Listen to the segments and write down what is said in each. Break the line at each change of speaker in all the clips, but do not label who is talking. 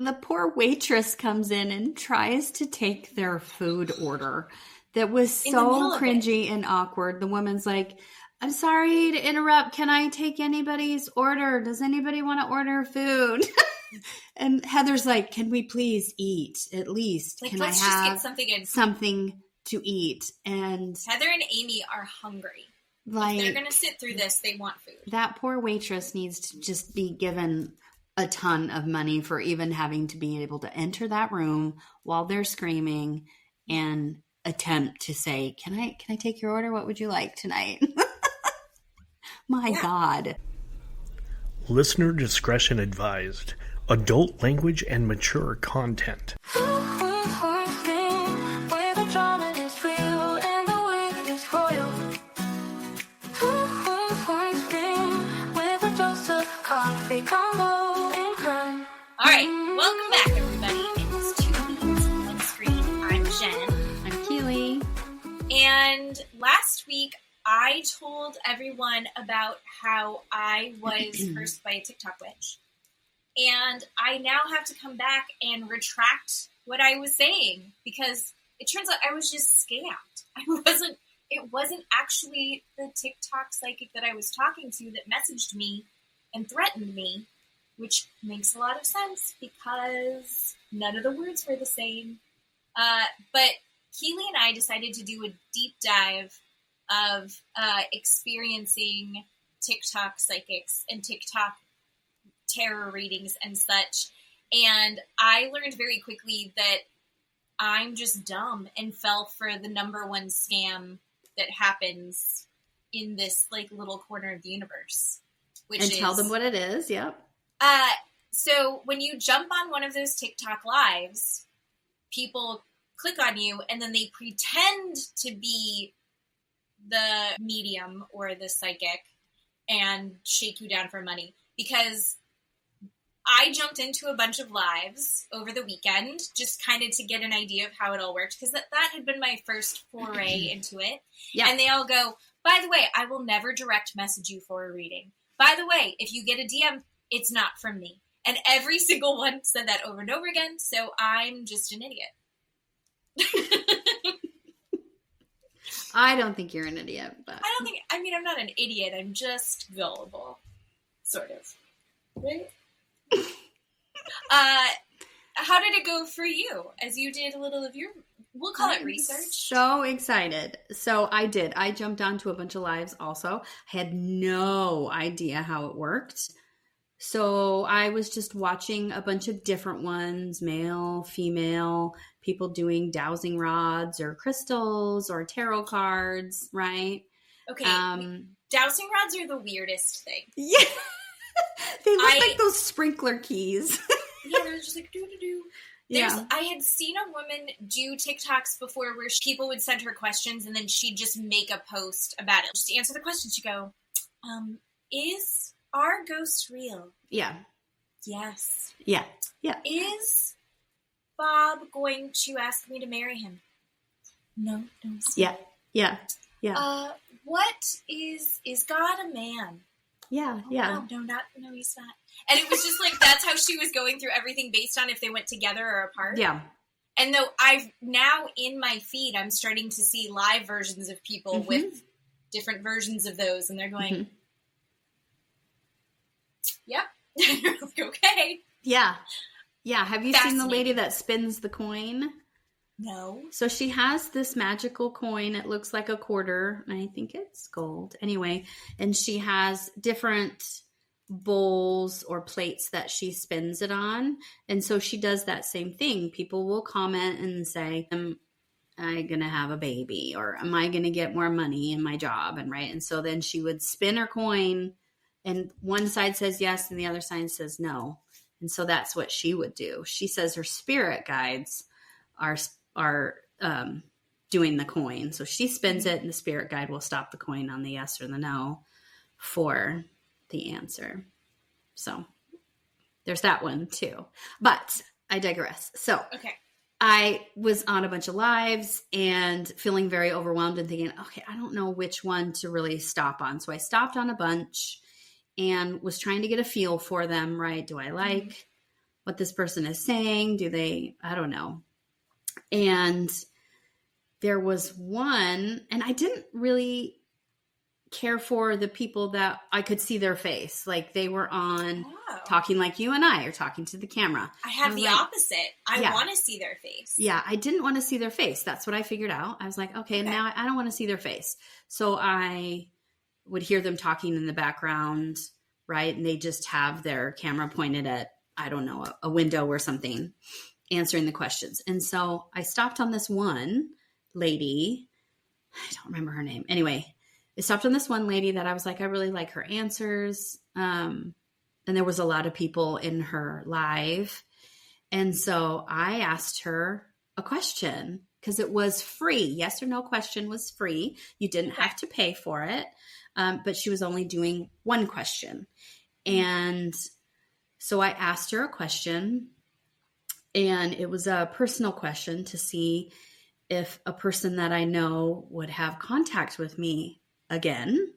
the poor waitress comes in and tries to take their food order. That was so cringy and awkward. The woman's like, I'm sorry to interrupt. Can I take anybody's order? Does anybody want to order food? And Heather's like, can we please eat at least?
Like,
can
let's
I have
just get
something to eat? And
Heather and Amy are hungry.
Like,
if they're going to sit through this, they want food.
That poor waitress needs to just be given a ton of money for even having to be able to enter that room while they're screaming and attempt to say, can I take your order? What would you like tonight? My God.
Listener discretion advised. Adult language and mature content.
Alright, welcome back everybody. It's 2 Beans, 1 Screen. I'm Jen.
I'm Keeley.
And last week I told everyone about how I was cursed by a TikTok witch. And I now have to come back and retract what I was saying because it turns out I was just scammed. It wasn't actually the TikTok psychic that I was talking to that messaged me and threatened me, which makes a lot of sense because none of the words were the same. But Keeley and I decided to do a deep dive of experiencing TikTok psychics and TikTok tarot readings and such. And I learned very quickly that I'm just dumb and fell for the number one scam that happens in this like little corner of the universe.
And tell them what it is. Yep.
So when you jump on one of those TikTok lives, people click on you and then they pretend to be the medium or the psychic and shake you down for money. Because I jumped into a bunch of lives over the weekend just kind of to get an idea of how it all worked because that had been my first foray into it. Yeah. And they all go, by the way, I will never direct message you for a reading. By the way, if you get a DM, it's not from me. And every single one said that over and over again, so I'm just an idiot.
I don't think you're an idiot. But
I'm not an idiot, I'm just gullible. Sort of. Right? How did it go for you as you did a little of your, we'll call it research?
So excited. So I did. I jumped onto a bunch of lives also. I had no idea how it worked. So I was just watching a bunch of different ones, male, female, people doing dowsing rods or crystals or tarot cards, right?
Okay. Dowsing rods are the weirdest thing.
Yeah. They look like those sprinkler keys.
Yeah, they're just like doo-doo-doo. Yeah. I had seen a woman do TikToks before where people would send her questions and then she'd just make a post about it. Just to answer the question, she'd go, are ghosts real?
Yeah.
Yes.
Yeah. Yeah.
Is Bob going to ask me to marry him? No, don't say.
Yeah. Yeah. Yeah.
What is God a man?
Yeah. Yeah.
No, he's not. And it was just like, that's how she was going through everything based on if they went together or apart.
Yeah.
And though I've now in my feed, I'm starting to see live versions of people with different versions of those. And they're going, yep. Like, okay.
Yeah. Yeah. Have you seen the lady that spins the coin?
No.
So she has this magical coin. It looks like a quarter. And I think it's gold. Anyway, and she has different bowls or plates that she spins it on. And so she does that same thing. People will comment and say, am I going to have a baby? Or am I going to get more money in my job? And right. And so then she would spin her coin and one side says yes and the other side says no. And so that's what she would do. She says her spirit guides are doing the coin. So she spins it and the spirit guide will stop the coin on the yes or the no for the answer. So there's that one too. But I digress. So
okay.
I was on a bunch of lives and feeling very overwhelmed and thinking, okay, I don't know which one to really stop on. So I stopped on a bunch and was trying to get a feel for them, right? Do I like what this person is saying. I don't know. And there was one, and I didn't really care for the people that I could see their face. Like they were on talking like you and I are talking to the camera.
I have the opposite. I want to see their face.
Yeah, I didn't want to see their face. That's what I figured out. I was like, okay. Now I don't want to see their face. So I would hear them talking in the background, right? And they just have their camera pointed at, I don't know, a window or something, answering the questions. And so I stopped on this one lady. I don't remember her name. Anyway, I stopped on this one lady that I was like, I really like her answers. And there was a lot of people in her live. And so I asked her a question because it was free. Yes or no question was free. You didn't have to pay for it. But she was only doing one question. And so I asked her a question, and it was a personal question to see if a person that I know would have contact with me again.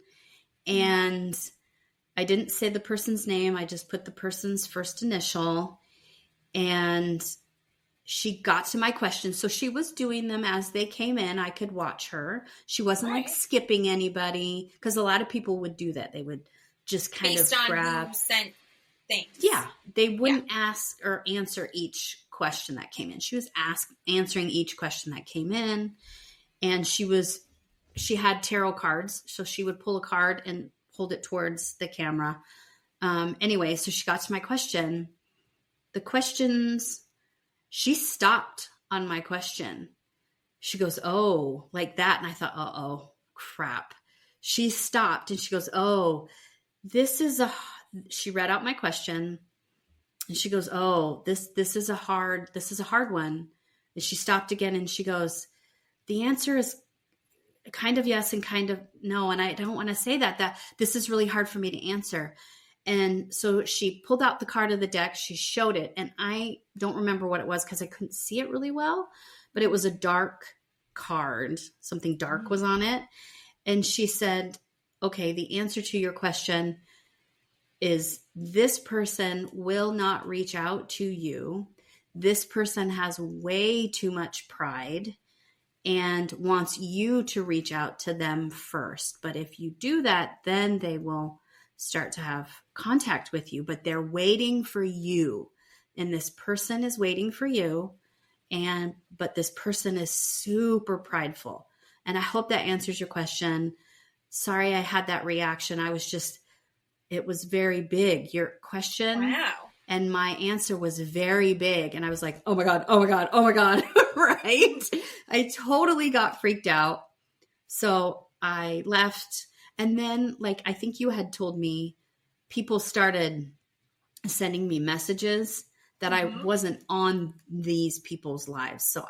And I didn't say the person's name. I just put the person's first initial, and she got to my questions. So she was doing them as they came in. I could watch her. She wasn't like skipping anybody, because a lot of people would do that. They would just kind
Based
of
on
grab
who sent things.
Yeah. They wouldn't ask or answer each question that came in. She was answering each question that came in. And she had tarot cards. So she would pull a card and hold it towards the camera. Anyway, so she got to my question. The questions, she stopped on my question. She goes, oh, like that. And I thought, uh-oh, crap. She stopped and she goes, oh, she read out my question, and she goes, oh, this is a hard one. And she stopped again, and she goes, the answer is kind of yes and kind of no. And I don't want to say that this is really hard for me to answer. And so she pulled out the card of the deck. She showed it. And I don't remember what it was because I couldn't see it really well, but it was a dark card. Something dark was on it. And she said, okay, the answer to your question is this person will not reach out to you. This person has way too much pride and wants you to reach out to them first. But if you do that, then they will start to have contact with you, but they're waiting for you. And this person is waiting for you. But this person is super prideful. And I hope that answers your question. Sorry, I had that reaction. It was very big. Your question and my answer was very big. And I was like, oh my God, oh my God, oh my God. Right? I totally got freaked out. So I left. And then, I think you had told me, people started sending me messages that I wasn't on these people's lives. So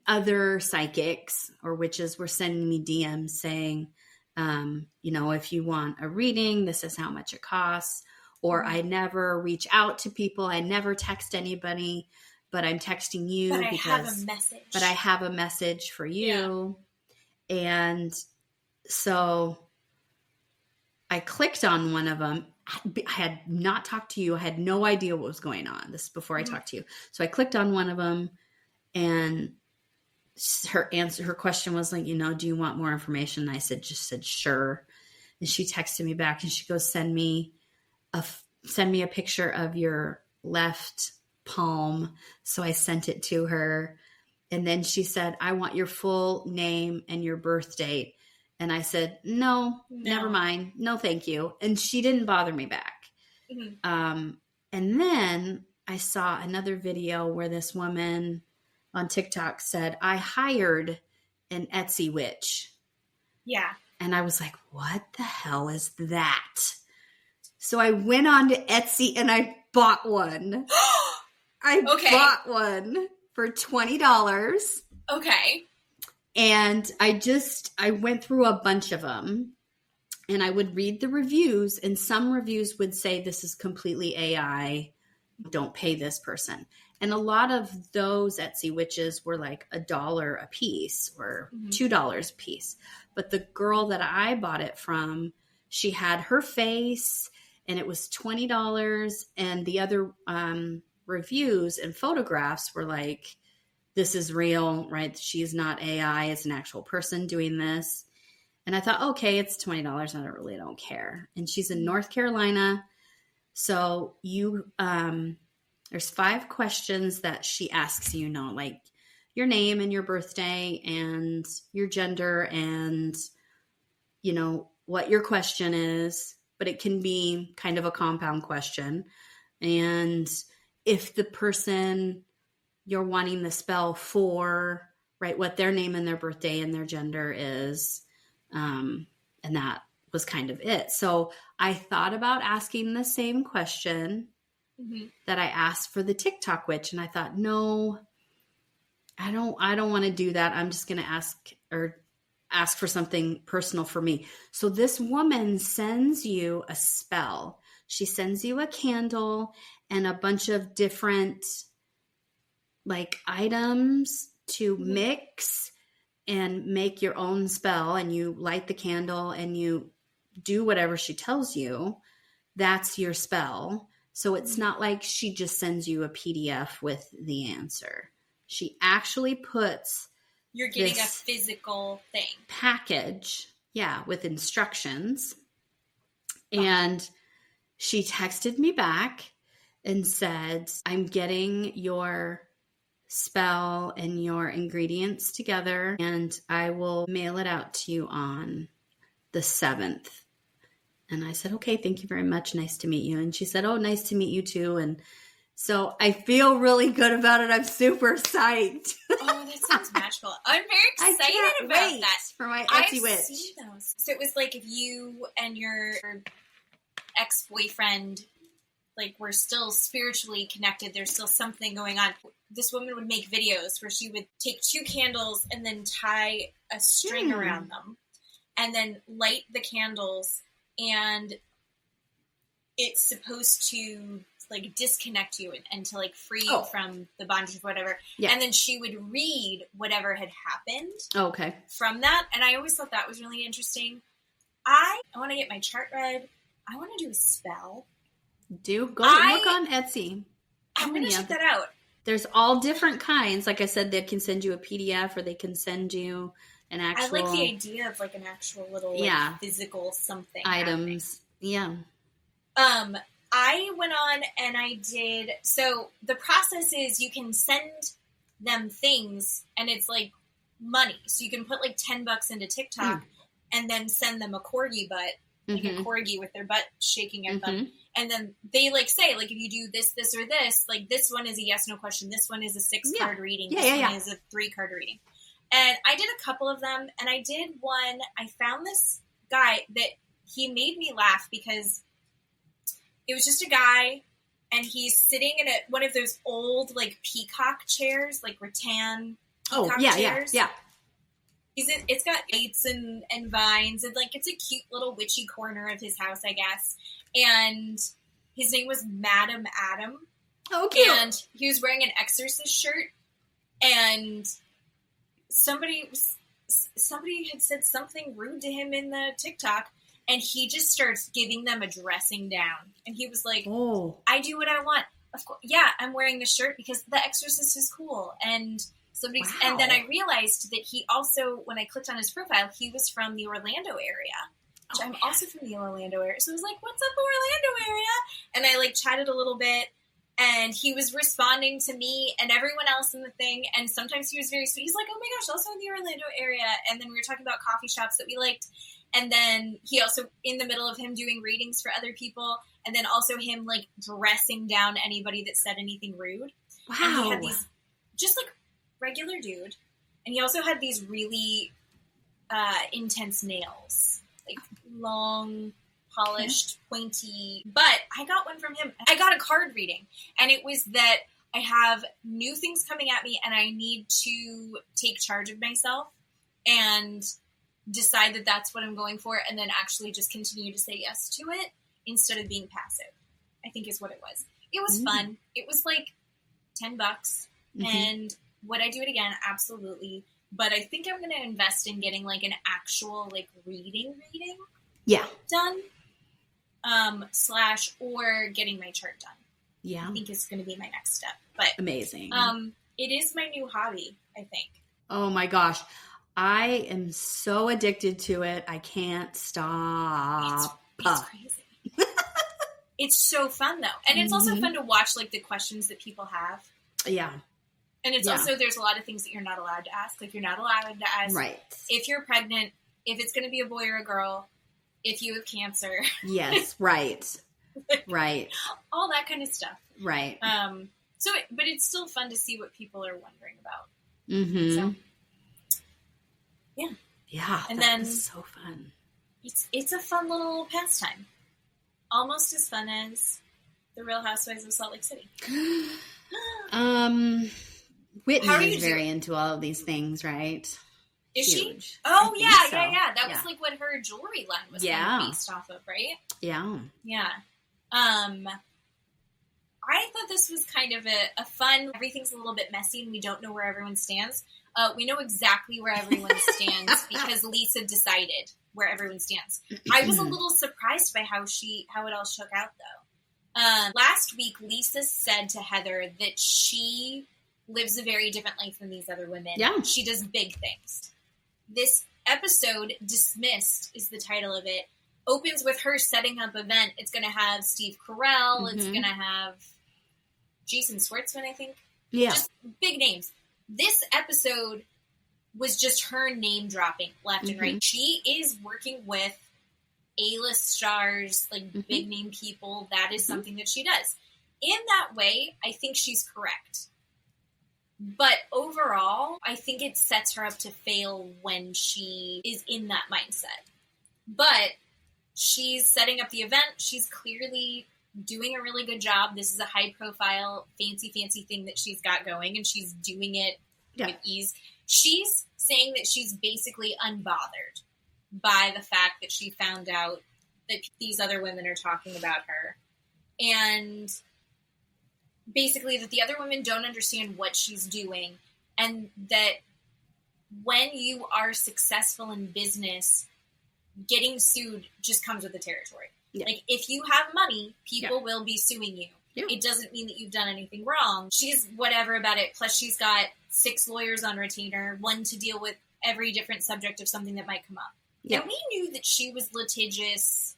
other psychics or witches were sending me DMs saying, if you want a reading, this is how much it costs. Or I never reach out to people. I never text anybody, but I'm texting you
but I have a message
for you. Yeah. And so I clicked on one of them. I had not talked to you. I had no idea what was going on. This is before I talked to you. So I clicked on one of them, and her question was like, do you want more information? And I said sure. And she texted me back, and she goes, send me a picture of your left palm. So I sent it to her. And then she said, I want your full name and your birth date. And I said, no, never mind. No, thank you. And she didn't bother me back. Mm-hmm. And then I saw another video where this woman on TikTok said, I hired an Etsy witch. Yeah. And I was like, what the hell is that? So I went on to Etsy and I bought one. I bought one for $20.
Okay.
And I went through a bunch of them, and I would read the reviews, and some reviews would say this is completely AI. Don't pay this person. And a lot of those Etsy witches were like $1 a piece or $2 a piece. But the girl that I bought it from, she had her face and it was $20. And the other reviews and photographs were like, this is real, right? She's not AI. It's an actual person doing this. And I thought, okay, it's $20. I really don't care. And she's in North Carolina. So there's 5 questions that she asks you, like your name and your birthday and your gender and, what your question is, but it can be kind of a compound question. And if the person you're wanting the spell for, right, what their name and their birthday and their gender is. And that was kind of it. So I thought about asking the same question that I asked for the TikTok witch. And I thought, no, I don't want to do that. I'm just going to ask for something personal for me. So this woman sends you a spell. She sends you a candle and a bunch of different items to mix and make your own spell, and you light the candle and you do whatever she tells you. That's your spell. So it's not like she just sends you a PDF with the answer. She actually puts
you're getting a physical thing.
Package, with instructions. And she texted me back and said, I'm getting your spell and your ingredients together, and I will mail it out to you on the 7th. And I said, okay, thank you very much. Nice to meet you. And she said, oh, nice to meet you too. And so I feel really good about it. I'm super psyched.
Oh, that sounds magical. I'm very excited about that.
For my Etsy
I've
witch.
Seen those. So it was like if you and your ex-boyfriend were still spiritually connected, there's still something going on. This woman would make videos where she would take 2 candles and then tie a string around them and then light the candles, and it's supposed to disconnect you and to free you from the bondage of whatever. Yeah. And then she would read whatever had happened from that. And I always thought that was really interesting. I want to get my chart read. I want to do a spell.
Go look on Etsy.
I'm going to check that out.
There's all different kinds. Like I said, they can send you a PDF or they can send you an actual.
I like the idea of an actual little physical something.
Items.
Happening. Yeah. I went on and I did. So the process is you can send them things and it's money. So you can put $10 into TikTok and then send them a corgi butt. A corgi with their butt shaking at them. And then they say, if you do this, this, or this, this one is a yes, no question. This one is a 6-card reading. This one is a 3-card reading. And I did a couple of them. And I did one. I found this guy that he made me laugh because it was just a guy and he's sitting in one of those old peacock chairs, rattan peacock chairs. Yeah. It's got lights and vines and it's a cute little witchy corner of his house, I guess. And his name was Madam Adam. Oh, cute. And he was wearing an exorcist shirt. And somebody had said something rude to him in the TikTok. And he just starts giving them a dressing down. And he was like, I do what I want. Of course, I'm wearing this shirt because the exorcist is cool. And and then I realized that he also, when I clicked on his profile, he was from the Orlando area. Which I'm also from the Orlando area. So I was like, what's up, Orlando area? And I chatted a little bit. And he was responding to me and everyone else in the thing. And sometimes he was very sweet. He's like, oh my gosh, also in the Orlando area. And then we were talking about coffee shops that we liked. And then he also, in the middle of him doing readings for other people, and then also him dressing down anybody that said anything rude. Wow. And he had these, just regular dude. And he also had these really intense nails. Long, polished, pointy. But I got one from him. I got a card reading. And it was that I have new things coming at me and I need to take charge of myself and decide that that's what I'm going for, and then actually just continue to say yes to it instead of being passive, I think is what it was. It was fun. It was $10. And would I do it again? Absolutely. But I think I'm going to invest in getting an actual reading done. / or getting my chart done.
Yeah.
I think is going to be my next step. But
amazing.
It is my new hobby, I think.
Oh my gosh. I am so addicted to it. I can't stop.
It's crazy. It's so fun though. And it's also fun to watch like the questions that people have.
Yeah.
And it's also, there's a lot of things that you're not allowed to ask. Like you're not allowed to ask if you're pregnant, if it's going to be a boy or a girl, if you have cancer.
Yes. Right. Right.
All that kind of stuff.
Right.
But it's still fun to see what people are wondering about.
Mm-hmm.
So, yeah.
Yeah.
And then
so fun.
It's a fun little pastime. Almost as fun as the Real Housewives of Salt Lake City.
Whitney is very into all of these things, right?
Is
Huge.
she? Oh, yeah. That was like what her jewelry line was kind of based off of, right?
Yeah.
Yeah. I thought this was kind of a fun, everything's a little bit messy and we don't know where everyone stands. We know exactly where everyone stands because Lisa decided where everyone stands. I was a little surprised by how it all shook out though. Last week, Lisa said to Heather that she lives a very different life than these other women.
Yeah.
She does big things. This episode, Dismissed is the title of it, opens with her setting up an event. It's going to have Steve Carell. It's going to have Jason Schwartzman, I think.
Yeah.
Just big names. This episode was just her name dropping left and right. She is working with A-list stars, like big name people. That is something that she does. In that way, I think she's correct. But overall, I think it sets her up to fail when she is in that mindset. But she's setting up the event. She's clearly doing a really good job. This is a high-profile, fancy thing that she's got going, and she's doing it with ease. She's saying that she's basically unbothered by the fact that she found out that these other women are talking about her. And basically that the other women don't understand what she's doing, and that when you are successful in business, getting sued just comes with the territory. Yeah. Like, if you have money, people will be suing you. Yeah. It doesn't mean that you've done anything wrong. She's whatever about it. Plus, she's got 6 lawyers on retainer, one to deal with every different subject of something that might come up. Yeah. And we knew that she was litigious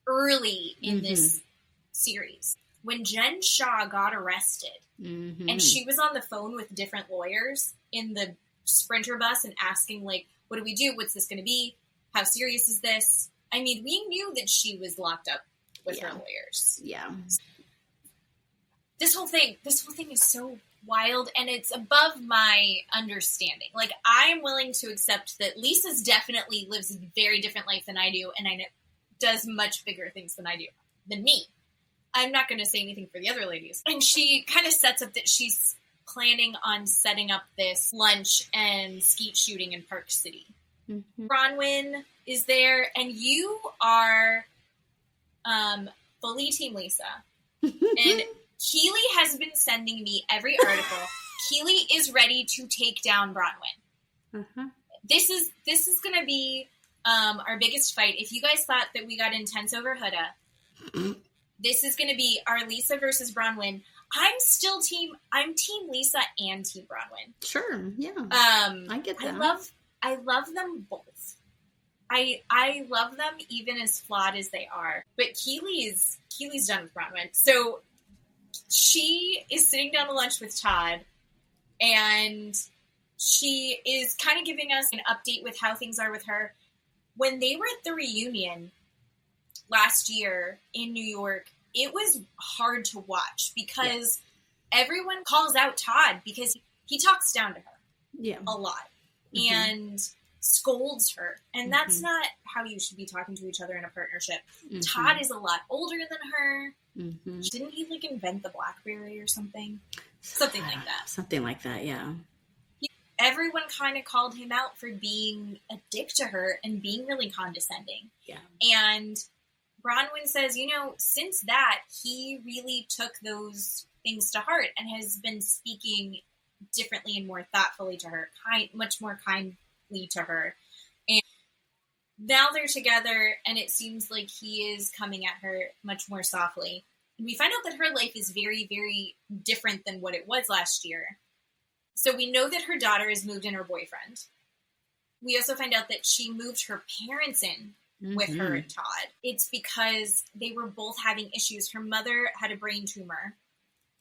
early in this series. When Jen Shaw got arrested, and she was on the phone with different lawyers in the Sprinter bus and asking, like, what do we do? What's this going to be? How serious is this? I mean, we knew that she was locked up with her lawyers. Yeah. This whole thing is so wild, and it's above my understanding. Like, I'm willing to accept that Lisa's definitely lives a very different life than I do, and I know does much bigger things than me. I'm not going to say anything for the other ladies. And she kind of sets up that she's planning on setting up this lunch and skeet shooting in Park City. Bronwyn is there, and you are fully Team Lisa. And Keeley has been sending me every article. Keeley is ready to take down Bronwyn. This is going to be our biggest fight. If you guys thought that we got intense over Huda, this is going to be our Lisa versus Bronwyn. I'm Team Lisa and Team Bronwyn. Sure, yeah. I get that. I love them both. I love them even as flawed as they are. But Keeley's done with Bronwyn. So she is sitting down to lunch with Todd, and she is kind of giving us an update with how things are with her. When they were at the reunion last year in New York, it was hard to watch because everyone calls out Todd because he talks down to her a lot and scolds her. And that's not how you should be talking to each other in a partnership. Todd is a lot older than her. Didn't he like invent the BlackBerry or something? Something like that. Something like that, yeah. Everyone kind of called him out for being a dick to her and being really condescending. Yeah. And Bronwyn says, since that, he really took those things to heart and has been speaking differently and more thoughtfully to her, much more kindly to her. And now they're together, and it seems like he is coming at her much more softly. And we find out that her life is very, very different than what it was last year. So we know that her daughter has moved in her boyfriend. We also find out that she moved her parents in with her and Todd. It's because they were both having issues. Her mother had a brain tumor.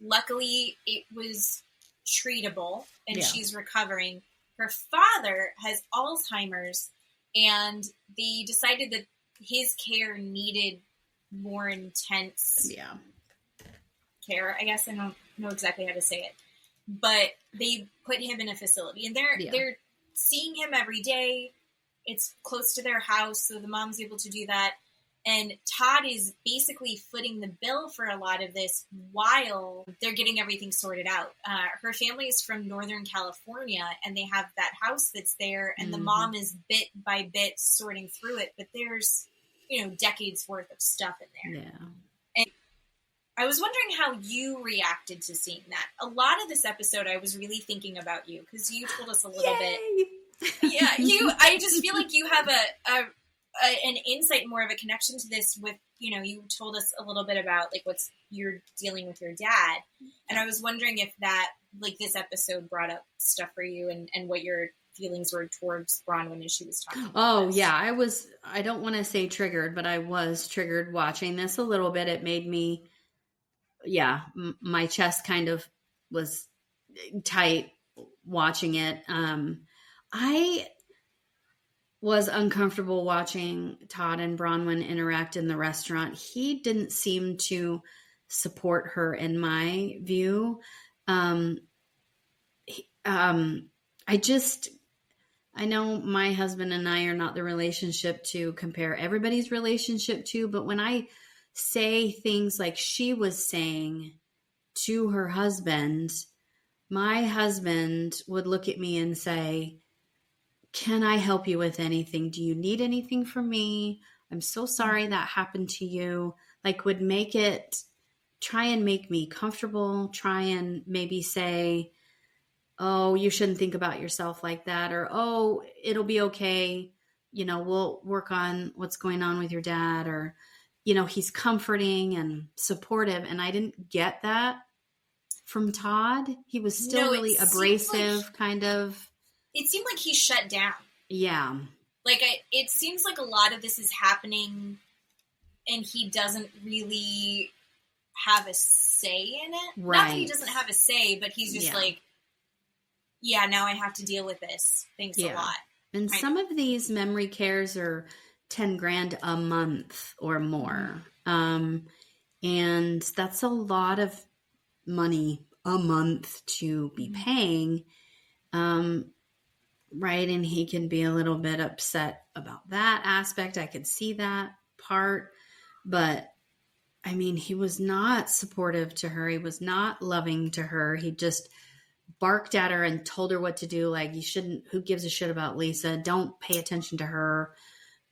Luckily, it was treatable, and she's recovering. Her father has Alzheimer's, and they decided that his care needed more intense care. I guess I don't know exactly how to say it. But they put him in a facility, and they're seeing him every day. It's close to their house, so the mom's able to do that. And Todd is basically footing the bill for a lot of this while they're getting everything sorted out. Her family is from Northern California, and they have that house that's there, and the mom is bit by bit sorting through it. But there's, decades worth of stuff in there.
Yeah.
And I was wondering how you reacted to seeing that. A lot of this episode, I was really thinking about you, because you told us a little bit. Yeah, I just feel like you have an insight, more of a connection to this with, you told us a little bit about like you're dealing with your dad. And I was wondering if that, like, this episode brought up stuff for you and what your feelings were towards Bronwyn as she was talking about this.
Yeah. I don't want to say triggered, but I was triggered watching this a little bit. It made me, my chest kind of was tight watching it. I was uncomfortable watching Todd and Bronwyn interact in the restaurant. He didn't seem to support her, in my view. I know my husband and I are not the relationship to compare everybody's relationship to, but when I say things like she was saying to her husband, my husband would look at me and say, "Can I help you with anything? Do you need anything from me? I'm so sorry that happened to you." Like, would try and make me comfortable, try and maybe say, "Oh, you shouldn't think about yourself like that," or, "Oh, it'll be okay. We'll work on what's going on with your dad," or, he's comforting and supportive. And I didn't get that from Todd. He was still really abrasive, kind of.
It seemed like he shut down.
Yeah.
Like, it seems like a lot of this is happening, and he doesn't really have a say in it.
Right.
Not that he doesn't have a say, but he's just like, now I have to deal with this. Thanks a lot.
And some of these memory cares are $10,000 a month or more. And that's a lot of money a month to be paying. Right. And he can be a little bit upset about that aspect. I could see that part, but I mean, he was not supportive to her. He was not loving to her. He just barked at her and told her what to do. Like, you shouldn't, who gives a shit about Lisa? Don't pay attention to her.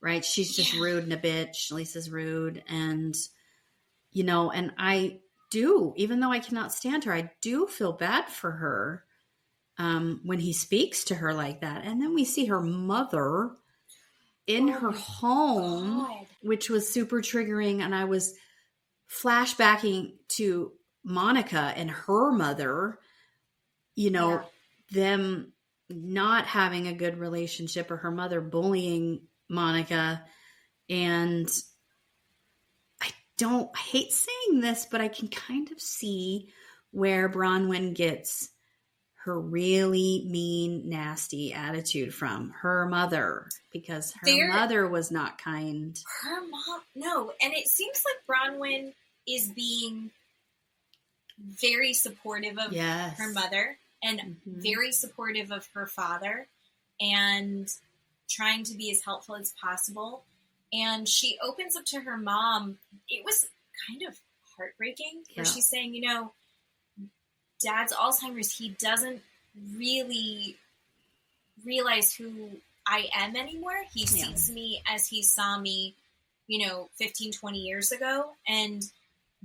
Right. She's just rude and a bitch. Lisa's rude. And, and I do, even though I cannot stand her, I do feel bad for her. When he speaks to her like that. And then we see her mother in her home, which was super triggering. And I was flashbacking to Monica and her mother, them not having a good relationship, or her mother bullying Monica. And I hate saying this, but I can kind of see where Bronwyn gets her really mean, nasty attitude from her mother, because her mother was not kind.
Her mom, no. And it seems like Bronwyn is being very supportive of her mother, and very supportive of her father, and trying to be as helpful as possible. And she opens up to her mom. It was kind of heartbreaking, where she's saying, Dad's Alzheimer's, he doesn't really realize who I am anymore. He sees me as he saw me, 15, 20 years ago. And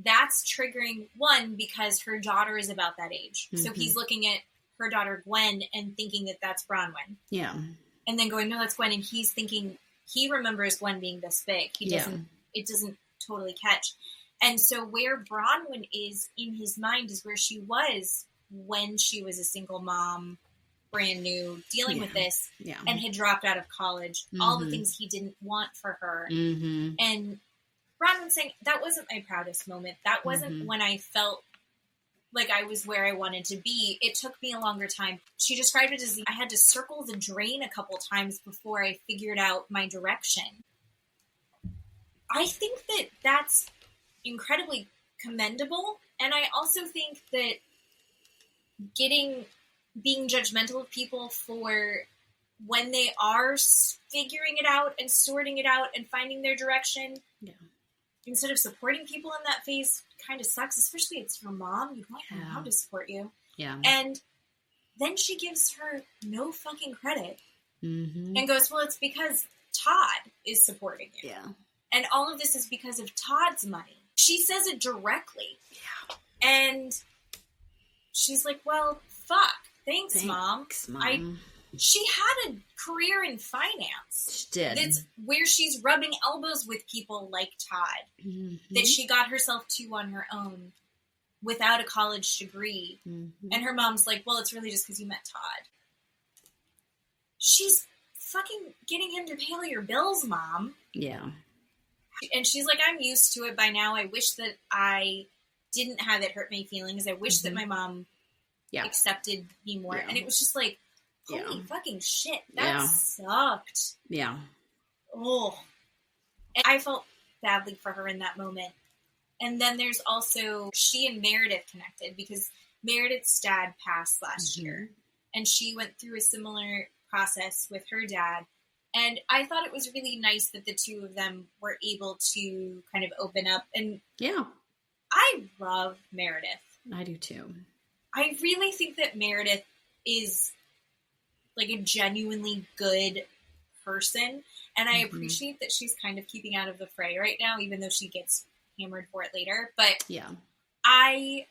that's triggering, one, because her daughter is about that age. So he's looking at her daughter, Gwen, and thinking that that's Bronwyn.
Yeah.
And then going, no, that's Gwen. And he's thinking he remembers Gwen being this big. He doesn't, it doesn't totally catch. And so where Bronwyn is in his mind is where she was when she was a single mom, brand new, dealing with this, and had dropped out of college. All the things he didn't want for her. And Bronwyn saying, that wasn't my proudest moment. That wasn't when I felt like I was where I wanted to be. It took me a longer time. She described it as I had to circle the drain a couple times before I figured out my direction. I think that that's incredibly commendable. And I also think that being judgmental of people for when they are figuring it out and sorting it out and finding their direction, instead of supporting people in that phase, kind of sucks, especially it's your mom. You want your mom to support you. And then she gives her no fucking credit and goes, well, it's because Todd is supporting you. And all of this is because of Todd's money. She says it directly. And she's like, well, fuck. Thanks, Mom. She had a career in finance.
She did.
That's where she's rubbing elbows with people like Todd. That she got herself to on her own without a college degree. And her mom's like, well, it's really just because you met Todd. She's fucking getting him to pay all your bills, Mom. And she's like, I'm used to it by now. I wish that I didn't have it hurt my feelings. I wish that my mom accepted me more. And it was just like, holy fucking shit. That sucked. Oh. And I felt badly for her in that moment. And then there's also, she and Meredith connected because Meredith's dad passed last year. And she went through a similar process with her dad. And I thought it was really nice that the two of them were able to kind of open up. And I love Meredith.
I do too.
I really think that Meredith is like a genuinely good person. And I appreciate that she's kind of keeping out of the fray right now, even though she gets hammered for it later. But I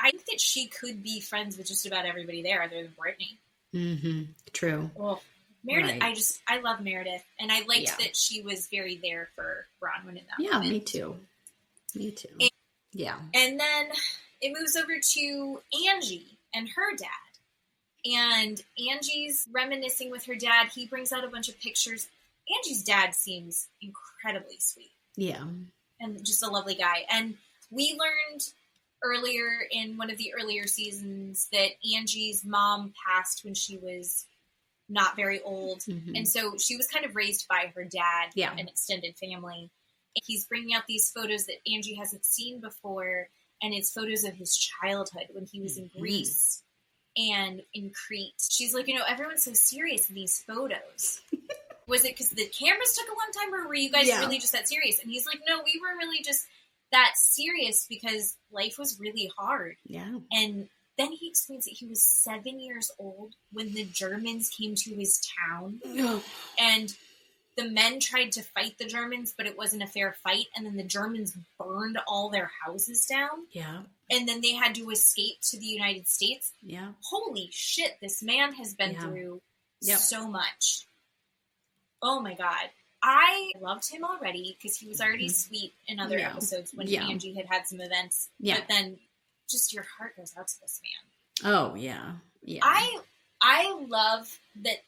think that she could be friends with just about everybody there other than Brittany.
True.
Well, Meredith, I love Meredith. And I liked that she was very there for Bronwyn in that moment.
Me too.
And then it moves over to Angie and her dad. And Angie's reminiscing with her dad. He brings out a bunch of pictures. Angie's dad seems incredibly sweet. And just a lovely guy. And we learned earlier in one of the earlier seasons that Angie's mom passed when she was not very old. And so she was kind of raised by her dad and extended family. And he's bringing out these photos that Angie hasn't seen before. And it's photos of his childhood when he was in Greece and in Crete. She's like, everyone's so serious in these photos. Was it because the cameras took a long time, or were you guys really just that serious? And he's like, no, we were really just that serious because life was really hard. And then he explains that he was 7 years old when the Germans came to his town. And the men tried to fight the Germans, but it wasn't a fair fight. And then the Germans burned all their houses down. And then they had to escape to the United States. Holy shit, this man has been through so much. Oh my God. I loved him already because he was already sweet in other episodes when Angie had some events. But then just your heart goes out to this man.
Oh,
I love that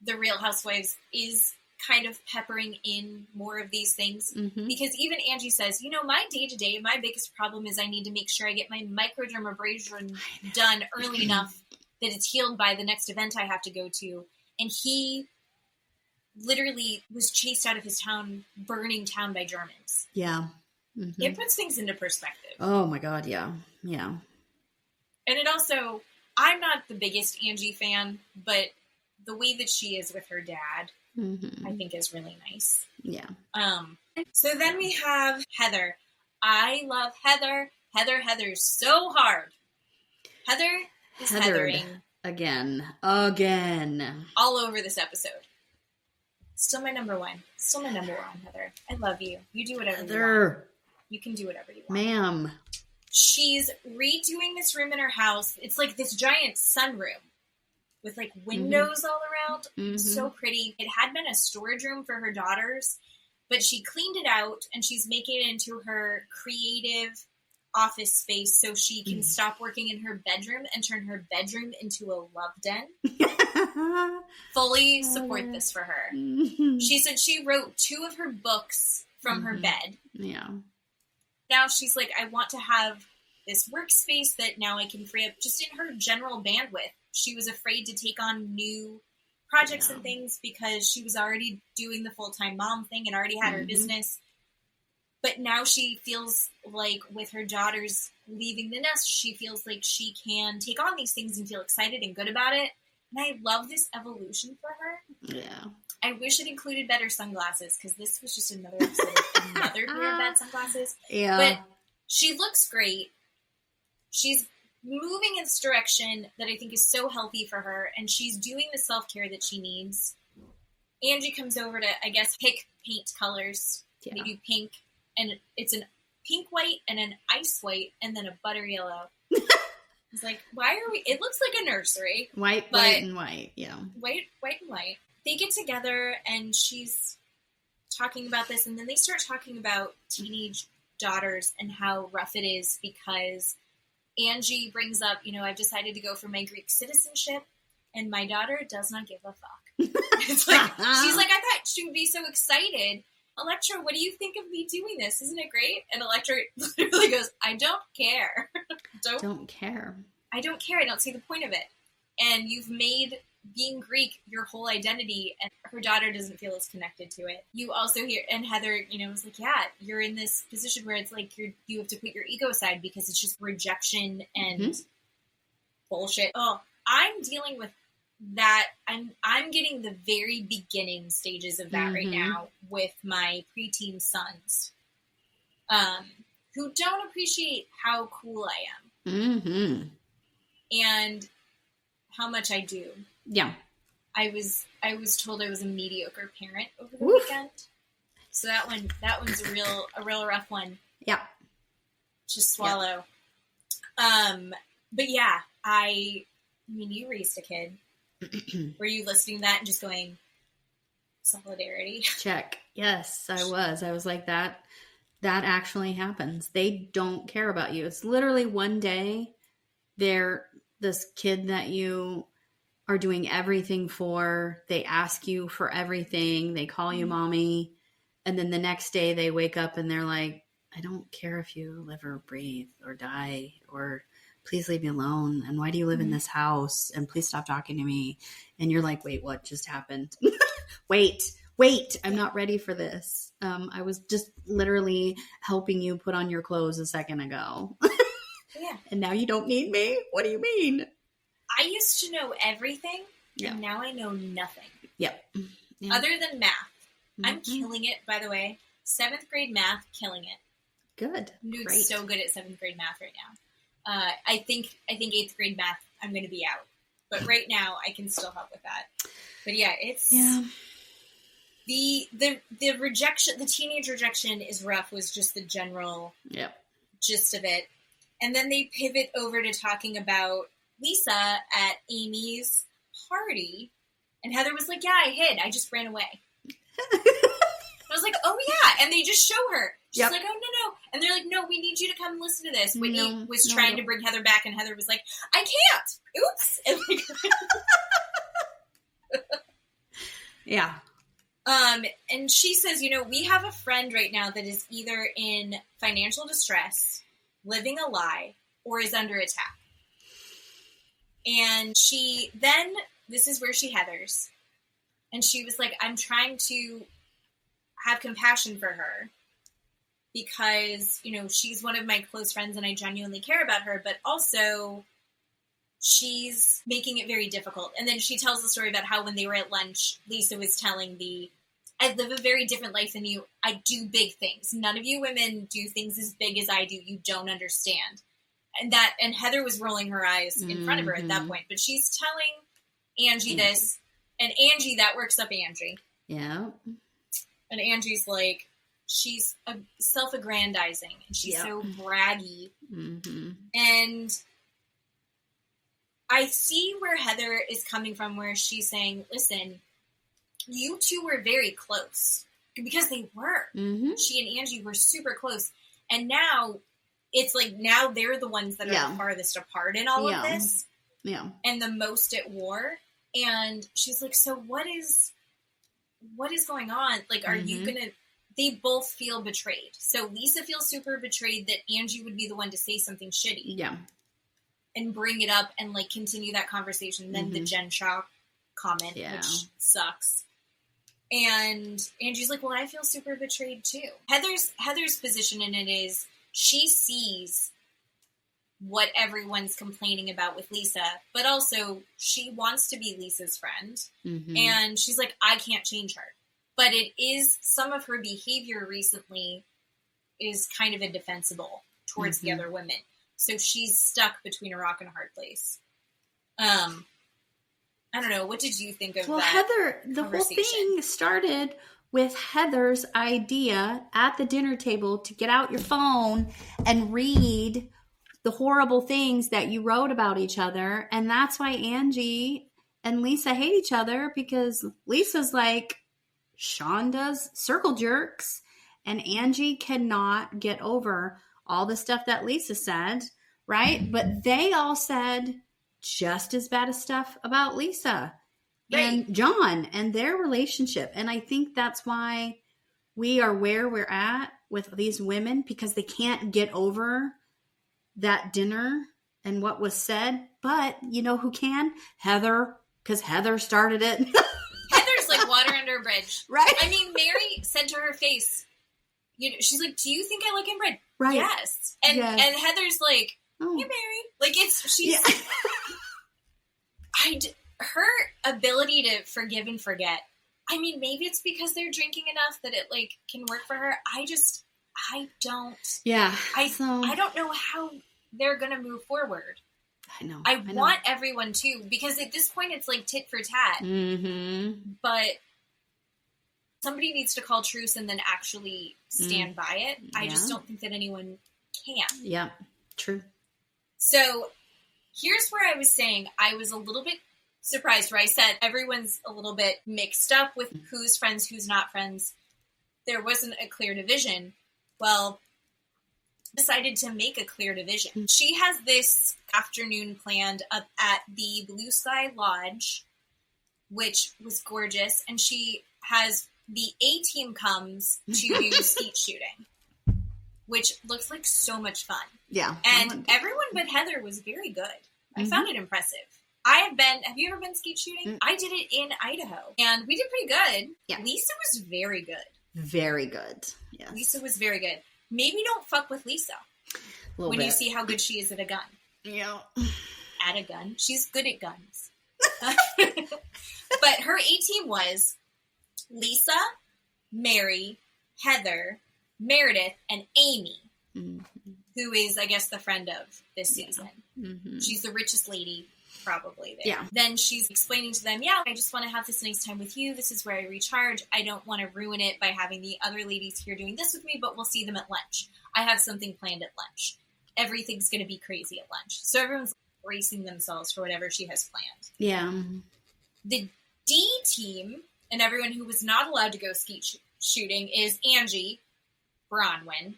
the Real Housewives is kind of peppering in more of these things because even Angie says, my day-to-day, my biggest problem is I need to make sure I get my microdermabrasion done early enough that it's healed by the next event I have to go to. And he literally was chased out of his town, burning town by Germans. It puts things into perspective.
Oh my God, yeah.
And it also, I'm not the biggest Angie fan, but the way that she is with her dad, I think is really nice. So then we have Heather. I love Heather. Heather's so hard. Heather is heathering.
Again.
All over this episode. Still my number one, Heather. I love you. You do whatever you want. You can do whatever you want.
Ma'am.
She's redoing this room in her house. It's like this giant sunroom. with like windows all around. So pretty. It had been a storage room for her daughters, but she cleaned it out and she's making it into her creative office space so she can stop working in her bedroom and turn her bedroom into a love den. Fully support this for her. She said she wrote 2 of her books from her bed.
Yeah.
Now she's like, I want to have this workspace that now I can free up just in her general bandwidth. She was afraid to take on new projects and things because she was already doing the full-time mom thing and already had her business. But now she feels like with her daughters leaving the nest, she feels like she can take on these things and feel excited and good about it. And I love this evolution for her.
Yeah.
I wish it included better sunglasses because this was just another episode of another pair of bad sunglasses.
Yeah.
But she looks great. She's moving in this direction that I think is so healthy for her, and she's doing the self-care that she needs. Angie comes over to, I guess, pick paint colors. Yeah. They do pink, and it's an pink white and an ice white and then a butter yellow. It's like, why are we... It looks like a nursery.
White and white, yeah.
White and white. They get together, and she's talking about this, and then they start talking about teenage daughters and how rough it is because Angie brings up, I've decided to go for my Greek citizenship, and my daughter does not give a fuck. It's like, she's like, I thought she would be so excited. Electra, what do you think of me doing this? Isn't it great? And Electra literally goes, I don't care.
Don't care.
I don't care. I don't see the point of it. And you've made being Greek your whole identity, and her daughter doesn't feel as connected to it. You also hear, and Heather, was like, yeah, you're in this position where it's like you have to put your ego aside because it's just rejection and bullshit. Oh, I'm dealing with that. I'm getting the very beginning stages of that right now with my preteen sons, who don't appreciate how cool I am and how much I do.
Yeah.
I was told I was a mediocre parent over the weekend. So that one's a real rough one.
Yeah.
To swallow. Yeah. But yeah, I mean, you raised a kid. Were you listening to that and just going, solidarity?
Check. Yes, I was. I was like, that actually happens. They don't care about you. It's literally one day they're this kid that you are doing everything for. They ask you for everything. They call you mommy. And then the next day they wake up and they're like, I don't care if you live or breathe or die, or please leave me alone. And why do you live in this house? And please stop talking to me. And you're like, wait, what just happened? wait, I'm not ready for this. I was just literally helping you put on your clothes a second ago.
Yeah.
And now you don't need me? What do you mean?
I used to know everything, and now I know nothing.
Yep. Yeah.
Other than math. I'm killing it, by the way. 7th grade math, killing it.
Good.
I'm doing
Great.
so good at 7th grade math right now. I think 8th grade math, I'm going to be out. But right now, I can still help with that. But yeah, it's...
Yeah.
The rejection, the teenage rejection is rough, was just the general gist of it. And then they pivot over to talking about Lisa at Amy's party. And Heather was like, yeah, I hid. I just ran away. I was like, oh yeah. And they just show her. She's like, oh no. And they're like, no, we need you to come listen to this. Whitney was trying to bring Heather back, and Heather was like, I can't. Oops. And
yeah.
And she says, we have a friend right now that is either in financial distress, living a lie, or is under attack. And this is where she Heathers. And she was like, I'm trying to have compassion for her because, she's one of my close friends and I genuinely care about her, but also she's making it very difficult. And then she tells the story about how when they were at lunch, Lisa was telling I live a very different life than you. I do big things. None of you women do things as big as I do. You don't understand. And Heather was rolling her eyes in front of her at that point, but she's telling Angie this, and Angie, that works up Angie.
Yeah.
And Angie's like, she's self-aggrandizing, and she's so braggy. And I see where Heather is coming from, where she's saying, listen, you two were very close. Because they were.
Mm-hmm.
She and Angie were super close. And now, it's like, now they're the ones that are the farthest apart in all of this.
Yeah.
And the most at war. And she's like, so what is going on? Like, are you going to... They both feel betrayed. So Lisa feels super betrayed that Angie would be the one to say something shitty.
Yeah.
And bring it up and, like, continue that conversation. Then the Jen Shaw comment, which sucks. And Angie's like, well, I feel super betrayed too. Heather's position in it is she sees what everyone's complaining about with Lisa, but also she wants to be Lisa's friend. Mm-hmm. And she's like, I can't change her. But it is, some of her behavior recently is kind of indefensible towards the other women. So she's stuck between a rock and a hard place. I don't know. What did you think of that? Well,
Heather, the whole thing started with Heather's idea at the dinner table to get out your phone and read the horrible things that you wrote about each other. And that's why Angie and Lisa hate each other, because Lisa's like, Sean does circle jerks, and Angie cannot get over all the stuff that Lisa said, right? But they all said just as bad as stuff about Lisa and John and their relationship. And I think that's why we are where we're at with these women, because they can't get over that dinner and what was said. But you know who can? Heather, because Heather started it.
Heather's like water under a bridge.
Right.
I mean, Mary said to her face, she's like, do you think I like inbred?
Right.
Yes. And Heather's like, hey, Mary. Like, she's... her ability to forgive and forget. I mean, maybe it's because they're drinking enough that it, like, can work for her. I don't.
Yeah.
I don't know how they're going to move forward.
I know.
I want everyone to, because at this point it's like tit for tat.
Mm-hmm.
But somebody needs to call truce and then actually stand by it. I just don't think that anyone can.
Yeah, true.
So here's where I was saying I was a little bit surprised, where I said everyone's a little bit mixed up with who's friends, who's not friends. There wasn't a clear division. Well, decided to make a clear division. She has this afternoon planned up at the Blue Sky Lodge, which was gorgeous, and she has the A-team comes to do skeet shooting, which looks like so much fun.
Yeah.
And everyone but Heather was very good. I found it impressive. Have you ever been skeet shooting? I did it in Idaho, and we did pretty good.
Yeah.
Lisa was very good.
Very good. Yes. Lisa
was very good. Maybe don't fuck with Lisa when you see how good she is at a gun.
Yeah.
At a gun. She's good at guns. But her A-team was Lisa, Mary, Heather, Meredith, and Amy, who is, I guess, the friend of this season. Mm-hmm. She's the richest lady probably there. Yeah. Then she's explaining to them, I just want to have this nice time with you. This is where I recharge. I don't want to ruin it by having the other ladies here doing this with me, but we'll see them at lunch. I have something planned at lunch. Everything's going to be crazy at lunch. So everyone's bracing themselves for whatever she has planned.
Yeah.
The D team and everyone who was not allowed to go skeet shooting is Angie, Bronwyn,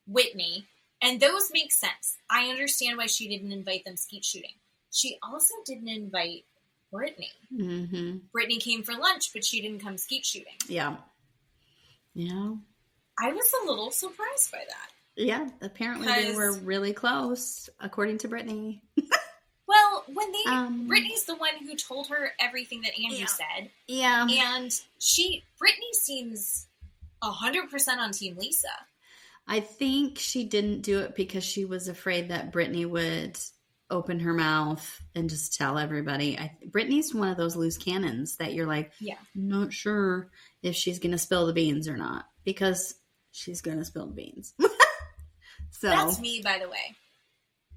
Whitney, and those make sense. I understand why she didn't invite them skeet shooting. She also didn't invite Brittany. Mm-hmm. Brittany came for lunch, but she didn't come skeet shooting.
Yeah. Yeah.
I was a little surprised by that.
Yeah, apparently they were really close, according to Brittany.
Well, when Brittany's the one who told her everything that Angie said.
Yeah.
And Brittany seems 100% on Team Lisa.
I think she didn't do it because she was afraid that Brittany would open her mouth and just tell everybody. Brittany's one of those loose cannons that you're like, I'm not sure if she's going to spill the beans or not, because she's going to spill the beans. So
that's me, by the way.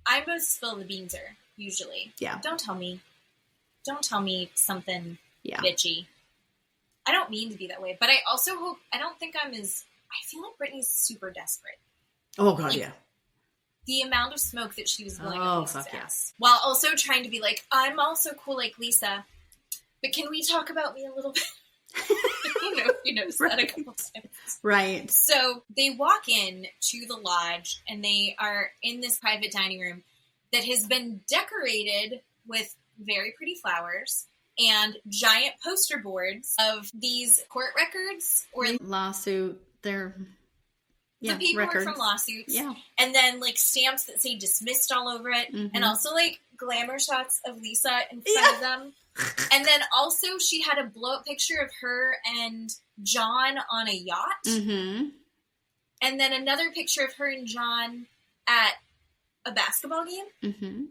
I'm a spill the beanser, usually.
Yeah.
Don't tell me something bitchy. I don't mean to be that way, but I also I feel like Brittany's super desperate.
Oh, God, yeah.
the amount of smoke that she was blowing up Lisa's
fuck
ass. While also trying to be like, I'm also cool like Lisa, but can we talk about me a little bit? you noticed that a couple times.
Right.
So they walk in to the lodge, and they are in this private dining room that has been decorated with very pretty flowers and giant poster boards of these court records or
lawsuit. They're
the paperwork from lawsuits.
Yeah.
And then like stamps that say dismissed all over it.
Mm-hmm.
And also like glamour shots of Lisa in front of them. And then also she had a blow up picture of her and John on a yacht.
Mm-hmm.
And then another picture of her and John at a basketball game.
Mm-hmm.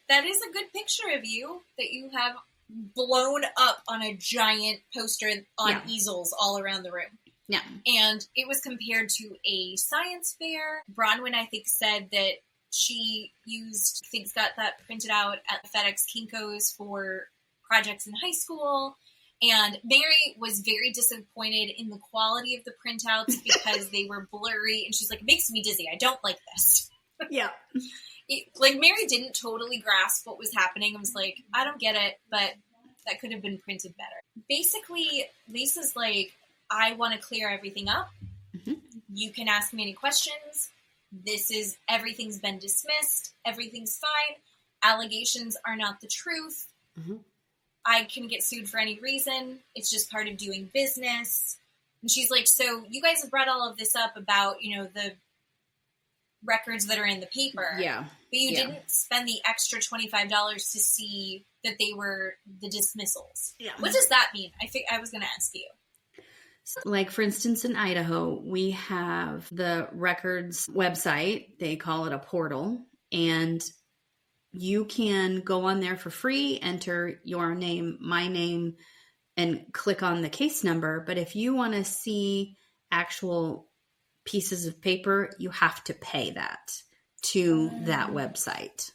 That is a good picture of you that you have blown up on a giant poster on easels all around the room.
Yeah.
And it was compared to a science fair. Bronwyn, I think, said that she got that printed out at FedEx Kinko's for projects in high school. And Mary was very disappointed in the quality of the printouts because they were blurry. And she's like, it makes me dizzy. I don't like this.
Yeah.
Mary didn't totally grasp what was happening. I was like, I don't get it, but that could have been printed better. Basically, Lisa's like, I want to clear everything up. Mm-hmm. You can ask me any questions. Everything's been dismissed. Everything's fine. Allegations are not the truth. Mm-hmm. I can get sued for any reason. It's just part of doing business. And she's like, so you guys have brought all of this up about, the records that are in the paper.
Yeah.
But you didn't spend the extra $25 to see that they were the dismissals. Yeah. What does that mean? I was going to ask you.
Like, for instance, in Idaho, we have the records website. They call it a portal. And you can go on there for free, enter your name, my name, and click on the case number. But if you want to see actual pieces of paper, you have to pay that to that website.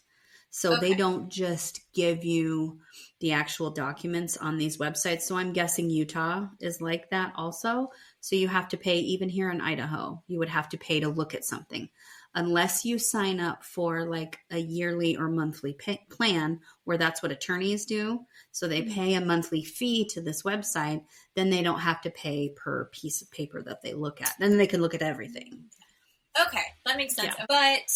So they don't just give you the actual documents on these websites. So I'm guessing Utah is like that also. So you have to pay, even here in Idaho, you would have to pay to look at something. Unless you sign up for like a yearly or monthly plan where that's what attorneys do. So they pay a monthly fee to this website, then they don't have to pay per piece of paper that they look at. Then they can look at everything.
Okay, that makes sense. Yeah. But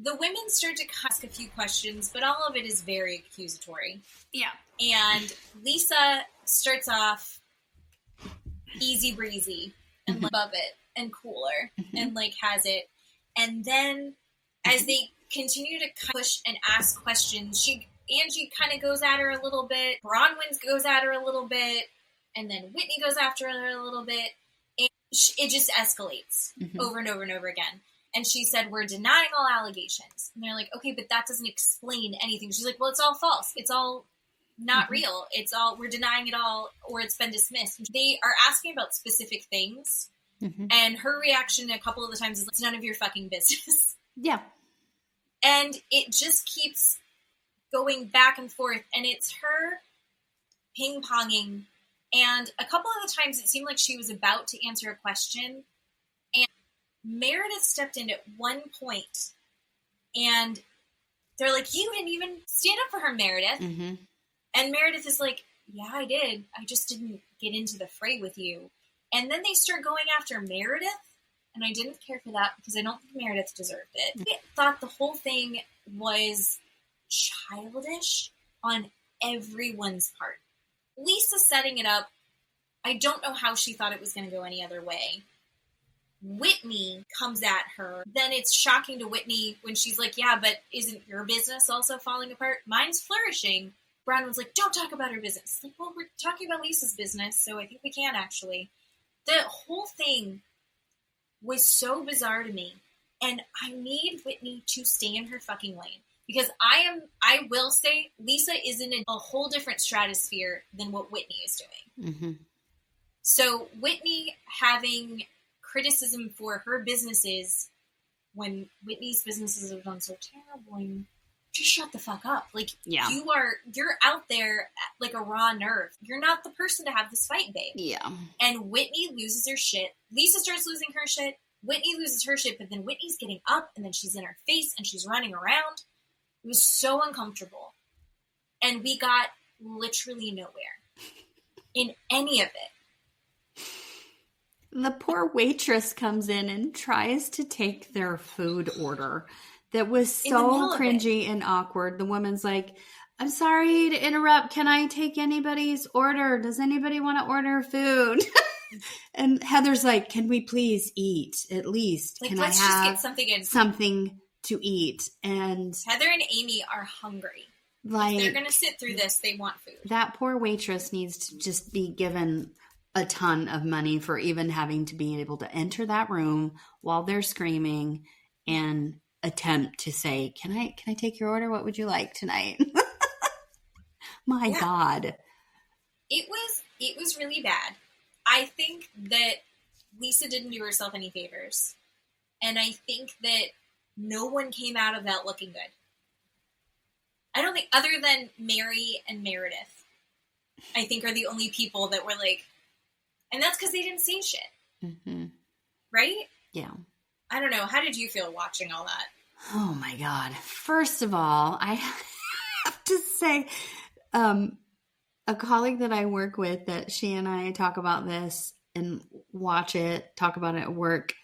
the women start to ask a few questions, but all of it is very accusatory.
Yeah.
And Lisa starts off easy breezy and above it and cooler and like has it. And then as they continue to push and ask questions, Angie kind of goes at her a little bit. Bronwyn goes at her a little bit. And then Whitney goes after her a little bit. And it just escalates over and over and over again. And she said, we're denying all allegations. And they're like, okay, but that doesn't explain anything. She's like, well, it's all false. It's all not real. We're denying it all, or it's been dismissed. They are asking about specific things. And her reaction a couple of the times is, it's none of your fucking business.
Yeah.
And it just keeps going back and forth. And it's her ping-ponging. And a couple of the times it seemed like she was about to answer a question. And Meredith stepped in at one point. And they're like, you didn't even stand up for her, Meredith. And Meredith is like, yeah, I did. I just didn't get into the fray with you. And then they start going after Meredith, and I didn't care for that because I don't think Meredith deserved it. I thought the whole thing was childish on everyone's part. Lisa setting it up, I don't know how she thought it was going to go any other way. Whitney comes at her. Then it's shocking to Whitney when she's like, yeah, but isn't your business also falling apart? Mine's flourishing. Bronwyn's like, don't talk about her business. Like, well, we're talking about Lisa's business, so I think we can actually. The whole thing was so bizarre to me, and I need Whitney to stay in her fucking lane, because I will say Lisa is in a whole different stratosphere than what Whitney is doing. So Whitney having criticism for her businesses when Whitney's businesses have done so terribly, just shut the fuck up. Like, you're out there like a raw nerve. You're not the person to have this fight, babe.
Yeah.
And Whitney loses her shit. Lisa starts losing her shit. Whitney loses her shit, but then Whitney's getting up, and then she's in her face, and she's running around. It was so uncomfortable. And we got literally nowhere in any of it.
The poor waitress comes in and tries to take their food order. That was so cringy and awkward. The woman's like, I'm sorry to interrupt. Can I take anybody's order? Does anybody want to order food? And Heather's like, can we please eat at least?
Like,
can
let's
I have
just get
something to eat? And
Heather and Amy are hungry.
Like,
if they're going to sit through this, they want food.
That poor waitress needs to just be given a ton of money for even having to be able to enter that room while they're screaming and attempt to say, can I take your order? What would you like tonight? My God.
It was really bad. I think that Lisa didn't do herself any favors. And I think that no one came out of that looking good. I don't think, other than Mary and Meredith, I think are the only people that were like, and that's because they didn't say shit.
Mm-hmm.
Right?
Yeah.
I don't know. How did you feel watching all that?
Oh my God. First of all, I have to say, a colleague that I work with, that she and I talk about this and watch it, talk about it at work.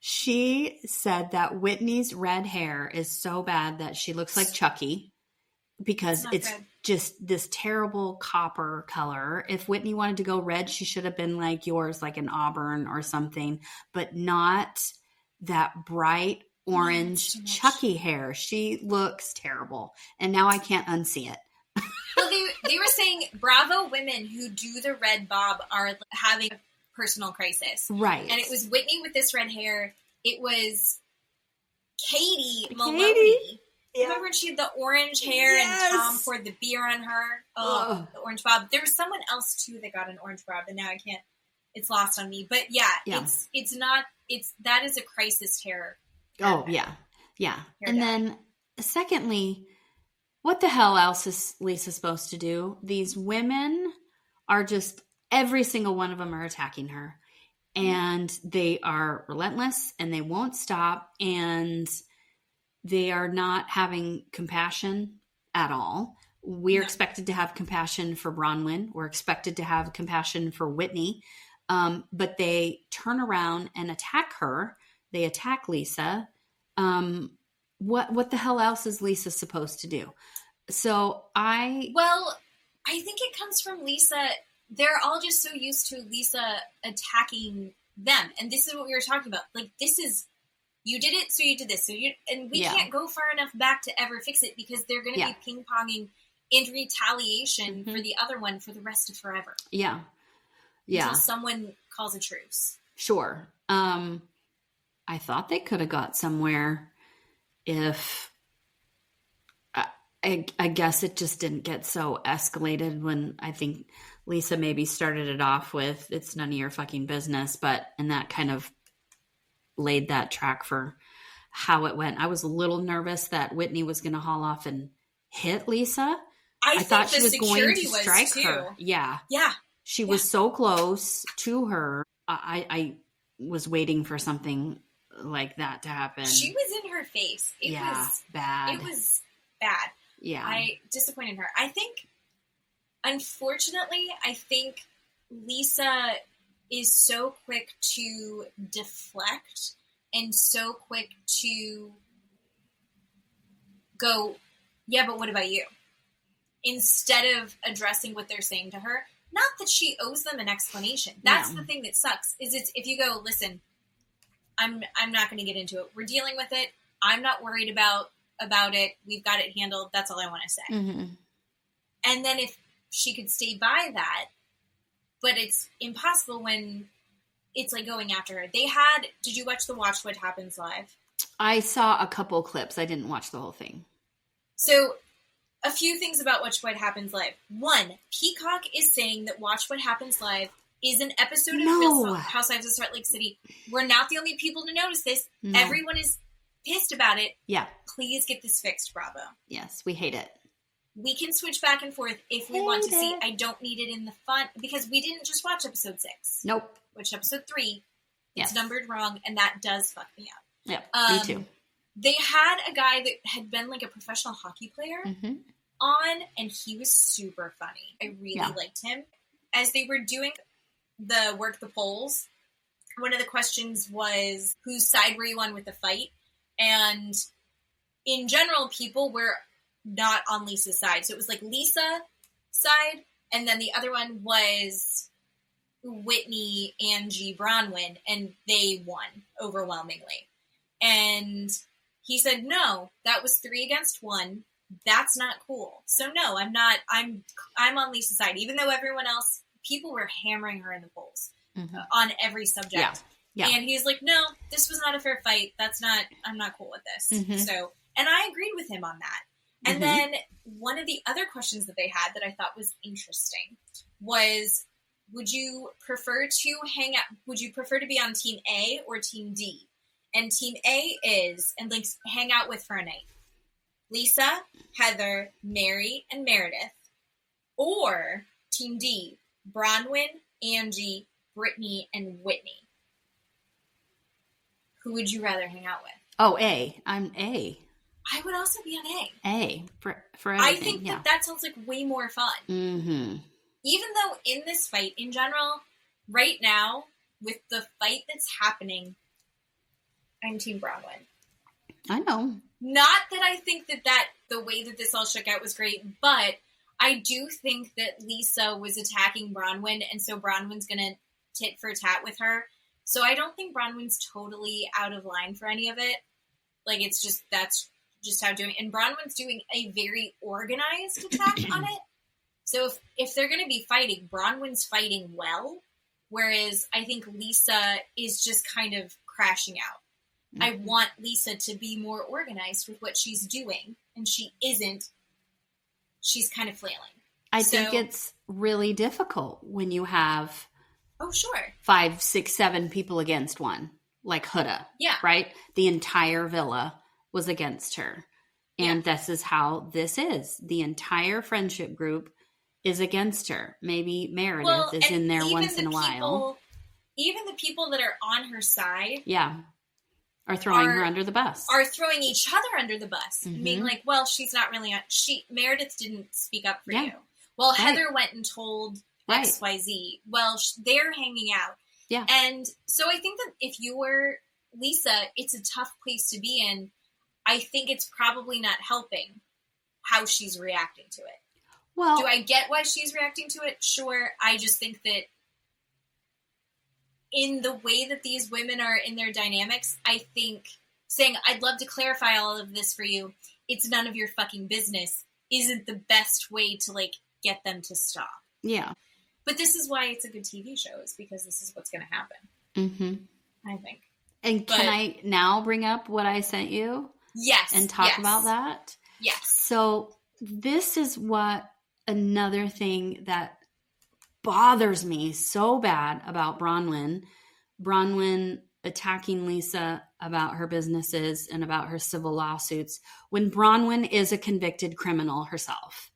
She said that Whitney's red hair is so bad that she looks like Chucky because it's just this terrible copper color. If Whitney wanted to go red, she should have been like yours, like an auburn or something, but not that bright orange Chucky hair. She looks terrible. And now I can't unsee it.
Well, they were saying bravo women who do the red bob are having a personal crisis.
Right.
And it was Whitney with this red hair. It was Katie Maloney. Yeah. Remember when she had the orange hair and Tom poured the beer on her? Oh, the orange bob. There was someone else too that got an orange bob, and now I can't. It's lost on me. But it's not. That is a crisis terror.
Oh yeah. And then secondly, what the hell else is Lisa supposed to do? These women are just, every single one of them are attacking her. And they are relentless and they won't stop. And they are not having compassion at all. We're expected to have compassion for Bronwyn. We're expected to have compassion for Whitney. But they turn around and attack her. They attack Lisa. What the hell else is Lisa supposed to do?
Well, I think it comes from Lisa. They're all just so used to Lisa attacking them. And this is what we were talking about. Like, this is, you did it, so you did this. And we can't go far enough back to ever fix it because they're going to be ping-ponging in retaliation for the other one for the rest of forever.
Yeah. Yeah.
Until someone calls a truce.
Sure. I thought they could have got somewhere if... I guess it just didn't get so escalated when I think Lisa maybe started it off with, it's none of your fucking business, and that kind of laid that track for how it went. I was a little nervous that Whitney was going to haul off and hit Lisa. I thought she was going to strike her. Yeah. Yeah. She was so close to her. I was waiting for something like that to happen.
She was in her face. It was
bad.
It was bad.
Yeah.
I disappointed her. I think, unfortunately, Lisa is so quick to deflect and so quick to go, yeah, but what about you? Instead of addressing what they're saying to her. Not that she owes them an explanation. That's the thing that sucks, is it's if you go, listen, I'm not going to get into it. We're dealing with it. I'm not worried about it. We've got it handled. That's all I want to say. Mm-hmm. And then if she could stay by that, but it's impossible when it's like going after her. Did you watch What Happens Live?
I saw a couple clips. I didn't watch the whole thing.
So a few things about Watch What Happens Live. One, Peacock is saying that Watch What Happens Live is an episode of Housewives of Salt Lake City. We're not the only people to notice this. No. Everyone is pissed about it. Yeah. Please get this fixed, Bravo.
Yes, we hate it.
We can switch back and forth if we want to see. I don't need it in the fun, because we didn't just watch episode 6.
Nope.
Which episode 3. It's numbered wrong, and that does fuck me up.
Yeah, me too.
They had a guy that had been like a professional hockey player on, and he was super funny. I really liked him. As they were doing the work the polls, one of the questions was, whose side were you on with the fight? And in general, people were not on Lisa's side. So it was like Lisa side, and then the other one was Whitney, Angie, Bronwyn, and they won overwhelmingly. And he said, no, that was 3 against 1. That's not cool. So no, I'm not, I'm on Lisa's side, even though everyone else, people were hammering her in the polls on every subject. Yeah. And he's like, no, this was not a fair fight. I'm not cool with this. So, and I agreed with him on that. And then one of the other questions that they had that I thought was interesting was, would you prefer to be on team A or team D? And team A is, and like hang out with for a night, Lisa, Heather, Mary, and Meredith. Or team D, Bronwyn, Angie, Brittany, and Whitney. Who would you rather hang out with?
Oh, A. I'm A.
I would also be on A.
A for everything.
I think that sounds like way more fun. Even though in this fight, in general, right now, with the fight that's happening, I'm Team Bronwyn.
I know.
Not that I think that the way that this all shook out was great, but I do think that Lisa was attacking Bronwyn, and so Bronwyn's going to tit for tat with her. So I don't think Bronwyn's totally out of line for any of it. Like, it's just, that's just how doing it. And Bronwyn's doing a very organized attack on it. So if they're going to be fighting, Bronwyn's fighting well, whereas I think Lisa is just kind of crashing out. I want Lisa to be more organized with what she's doing, and she isn't. She's kind of flailing.
I think it's really difficult when you have 5, 6, 7 people against one, like Huda.
Yeah.
Right? The entire villa was against her. And this is how this is. The entire friendship group is against her. Maybe Meredith is in there once in a while.
Even the people that are on her side.
Yeah. Are throwing her under the bus. Are
throwing each other under the bus. Being like, well, she's not really on. Meredith didn't speak up for you. Well, Heather went and told XYZ. Well, they're hanging out.
Yeah.
And so I think that if you were Lisa, it's a tough place to be in. I think it's probably not helping how she's reacting to it. Well, do I get why she's reacting to it? Sure. I just think that in the way that these women are in their dynamics, I think saying, I'd love to clarify all of this for you, it's none of your fucking business, isn't the best way to, like, get them to stop.
Yeah.
But this is why it's a good TV show, is because this is what's going to happen. I think.
And can I now bring up what I sent you?
Yes.
And talk about that?
Yes.
So this is another thing that bothers me so bad about Bronwyn. Bronwyn attacking Lisa about her businesses and about her civil lawsuits when Bronwyn is a convicted criminal herself.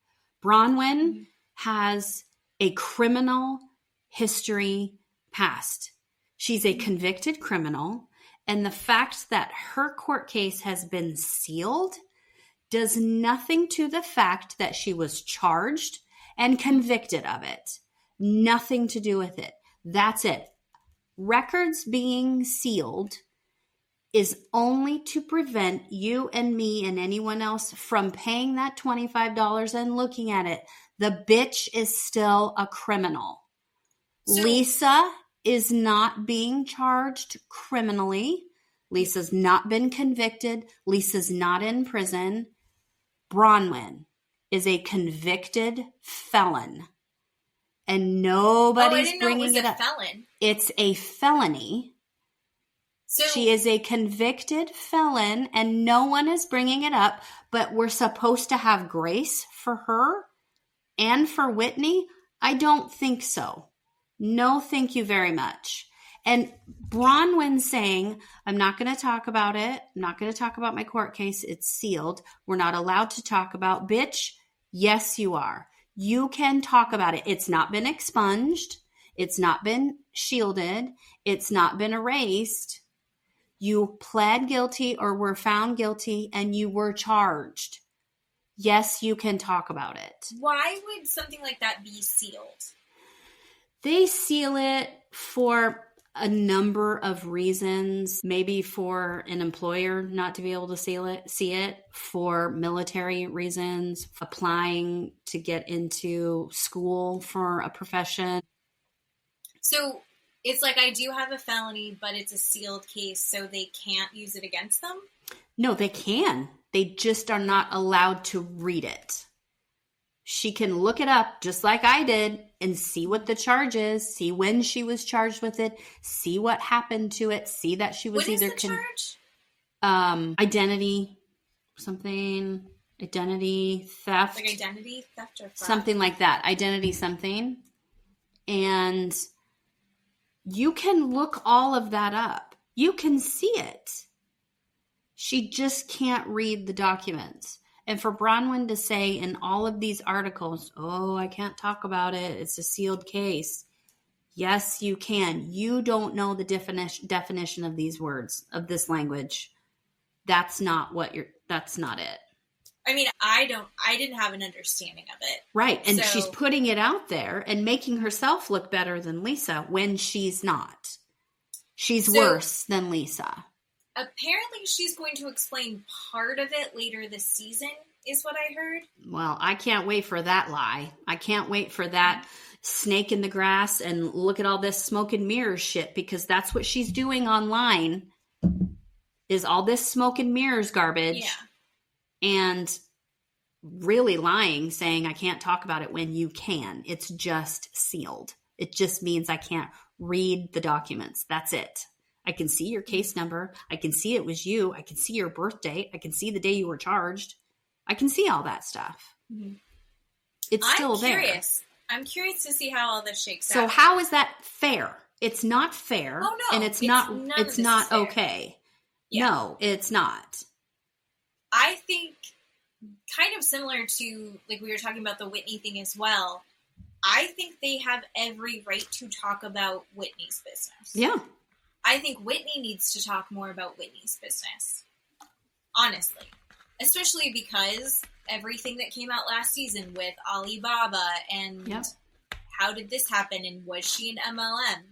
Bronwyn has a criminal history past. She's a convicted criminal, and the fact that her court case has been sealed does nothing to the fact that she was charged and convicted of it. Nothing to do with it. That's it. Records being sealed is only to prevent you and me and anyone else from paying that $25 and looking at it. The bitch is still a criminal. So, Lisa is not being charged criminally. Lisa's not been convicted. Lisa's not in prison. Bronwyn is a convicted felon. And nobody's bringing it up.
Felon.
It's a felony. So she is a convicted felon, and no one is bringing it up, but we're supposed to have grace for her and for Whitney? I don't think so. No, thank you very much. And Bronwyn saying, I'm not going to talk about it. I'm not going to talk about my court case. It's sealed. We're not allowed to talk about. Bitch, yes, you are. You can talk about it. It's not been expunged. It's not been shielded. It's not been erased. You pled guilty or were found guilty and you were charged. Yes, you can talk about it.
Why would something like that be sealed?
They seal it for a number of reasons. Maybe for an employer not to be able to see it, for military reasons, applying to get into school for a profession.
So it's like, I do have a felony, but it's a sealed case, so they can't use it against them?
No, they can. They just are not allowed to read it. She can look it up just like I did and see what the charge is, see when she was charged with it, see what happened to it, see that she was
what
either
is the charge?
Identity theft.
Like identity theft or fraud?
Something like that. Identity something. And you can look all of that up. You can see it. She just can't read the documents. And for Bronwyn to say in all of these articles, oh, I can't talk about it, it's a sealed case. Yes, you can. You don't know the definition of these words, of this language. That's not it.
I mean, I didn't have an understanding of it.
Right. And
so,
she's putting it out there and making herself look better than Lisa when she's not. She's worse than Lisa.
Apparently she's going to explain part of it later this season, is what I heard.
Well, I can't wait for that lie. I can't wait for that snake in the grass and look at all this smoke and mirrors shit, because that's what she's doing online, is all this smoke and mirrors garbage.
Yeah.
And really lying, saying I can't talk about it when you can. It's just sealed. It just means I can't read the documents. That's it. I can see your case number. I can see it was you. I can see your birth date. I can see the day you were charged. I can see all that stuff. Mm-hmm. It's still there.
I'm curious to see how all this shakes out.
So how is that fair? It's not fair.
Oh, no.
And it's not okay. Yeah. No, it's not.
I think kind of similar to, like, we were talking about the Whitney thing as well. I think they have every right to talk about Whitney's business.
Yeah.
I think Whitney needs to talk more about Whitney's business. Honestly. Especially because everything that came out last season with Alibaba and how did this happen and was she an MLM?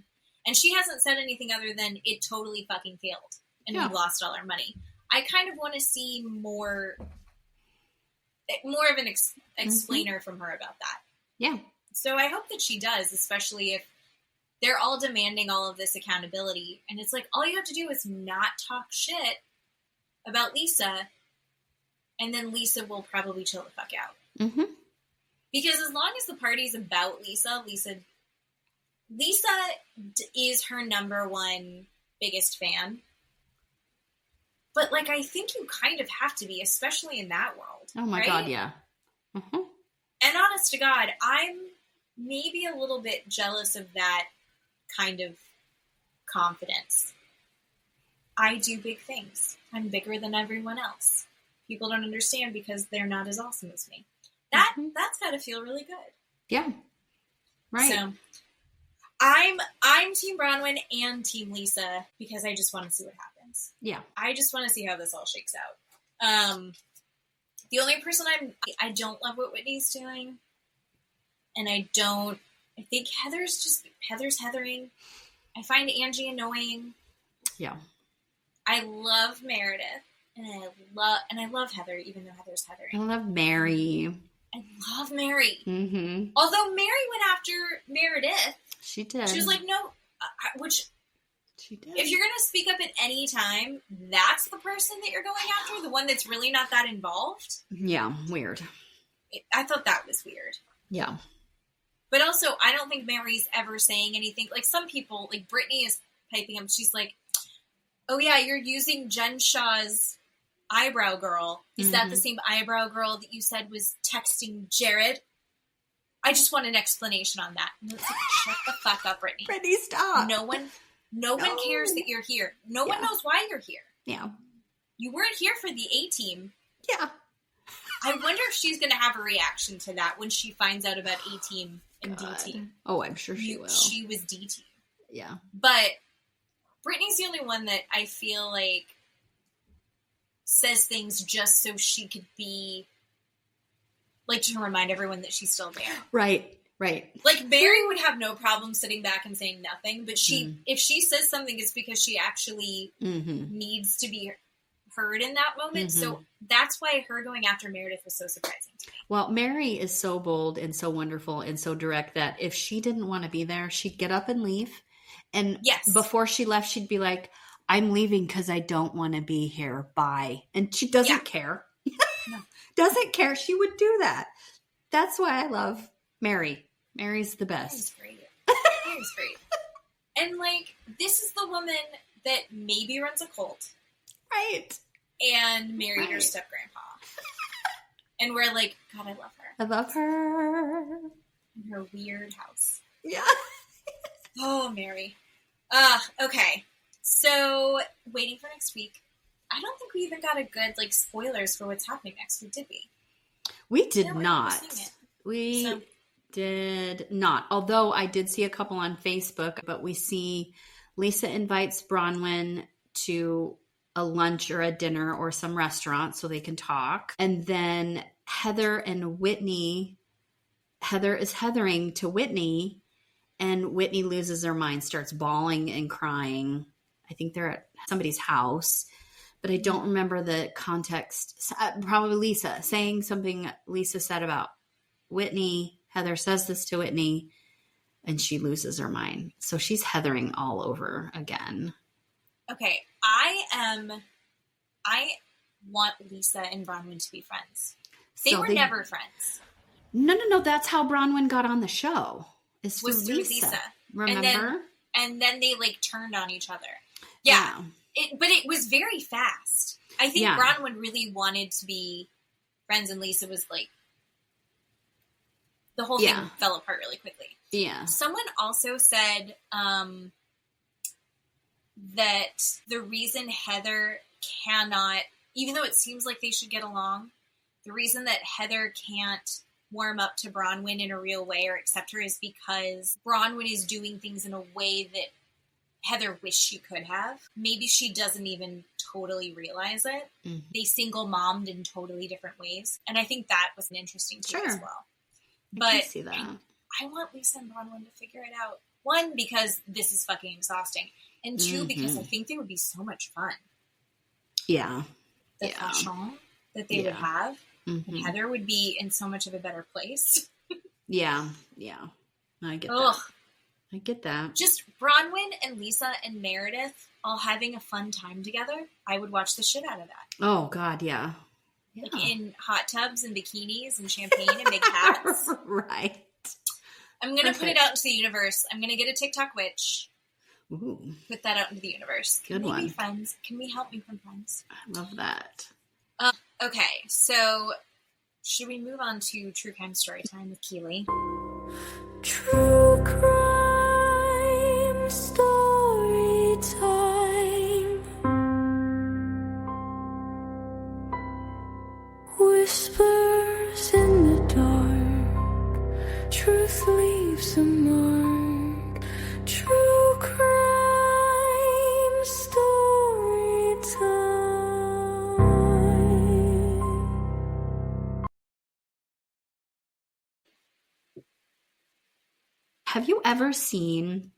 And she hasn't said anything other than it totally fucking failed and we lost all our money. I kind of want to see more of an explainer from her about that. Yeah. So I hope that she does, especially if they're all demanding all of this accountability. And it's like, all you have to do is not talk shit about Lisa, and then Lisa will probably chill the fuck out. Mm-hmm. Because as long as the party's about Lisa is her number one biggest fan. But, like, I think you kind of have to be, especially in that world.
Oh, my God, yeah. Mm-hmm.
And honest to God, I'm maybe a little bit jealous of that kind of confidence. I do big things. I'm bigger than everyone else. People don't understand because they're not as awesome as me. That's got to feel really good. Yeah. Right. So I'm Team Bronwyn and Team Lisa because I just want to see what happens. Yeah. I just want to see how this all shakes out. The only person I don't love what Whitney's doing. And I think Heather's heathering. I find Angie annoying. Yeah. I love Meredith. And I love Heather, even though Heather's heathering.
I love Mary.
I love Mary. Mm-hmm. Although Mary went after Meredith.
She did.
She was like, no, which... She did. If you're going to speak up at any time, that's the person that you're going after? The one that's really not that involved?
Yeah, weird.
I thought that was weird. Yeah. But also, I don't think Mary's ever saying anything. Like, some people, like Brittany is piping up. She's like, oh, yeah, you're using Jen Shah's eyebrow girl. Is that the same eyebrow girl that you said was texting Jared? I just want an explanation on that. And it's like, shut the fuck up, Brittany.
Brittany, stop.
No one cares that you're here. No one knows why you're here. Yeah. You weren't here for the A-team. Yeah. I wonder if she's going to have a reaction to that when she finds out about A-Team and
God.
D-Team.
Oh, I'm sure she will.
She was D-Team.
Yeah.
But Brittany's the only one that I feel like says things just so she could be, like, to remind everyone that she's still there.
Right.
Like, Mary would have no problem sitting back and saying nothing, but if she says something, it's because she actually needs to be heard in that moment. So that's why her going after Meredith was so surprising to me.
Well, Mary is so bold and so wonderful and so direct that if she didn't want to be there, she'd get up and leave. And before she left, she'd be like, I'm leaving because I don't want to be here. Bye. And she doesn't care.
No.
Doesn't care. She would do that. That's why I love Mary. Mary's the best.
Mary's great. And, like, this is the woman that maybe runs a cult.
Right.
And married her step-grandpa. And we're like, God, I love her.
I love her.
In her weird house.
Yeah.
Oh, Mary. Okay. So, waiting for next week. I don't think we even got a good, like, spoilers for what's happening next week, did we?
We did not. We did not. Although I did see a couple on Facebook, but we see Lisa invites Bronwyn to a lunch or a dinner or some restaurant so they can talk. And then Heather and Whitney, Heather is heathering to Whitney, and Whitney loses her mind, starts bawling and crying. I think they're at somebody's house, but I don't remember the context. Probably Lisa saying something Lisa said about Whitney. Heather says this to Whitney, and she loses her mind. So she's heathering all over again.
Okay, I want Lisa and Bronwyn to be friends. They were never friends.
No. That's how Bronwyn got on the show. Was through Lisa. Remember?
And then they, like, turned on each other. Yeah. But it was very fast. I think Bronwyn really wanted to be friends, and Lisa was like, the whole thing fell apart really quickly.
Yeah.
Someone also said that the reason Heather cannot, even though it seems like they should get along, the reason that Heather can't warm up to Bronwyn in a real way or accept her is because Bronwyn is doing things in a way that Heather wished she could have. Maybe she doesn't even totally realize it. Mm-hmm. They single-mommed in totally different ways. And I think that was an interesting take as well. But
I can see that.
I want Lisa and Bronwyn to figure it out. One, because this is fucking exhausting. And two, because I think they would be so much fun.
Yeah.
The fashion that they would have. Mm-hmm. And Heather would be in so much of a better place. Yeah. I get that. I get that. Just Bronwyn and Lisa and Meredith all having a fun time together. I would watch the shit out of that.
Oh, God, yeah.
Like in hot tubs and bikinis and champagne and big hats.
Right.
I'm going to put it out into the universe. I'm going to get a TikTok witch.
Ooh.
Put that out into the universe. Can we be friends? Can we help me from friends?
I love that.
Okay, so should we move on to True Crime Story Time with Keeley?
True Crime Story Time. Whispers in the dark. Truth leaves a mark. True Crime Story Time.
Have you ever seen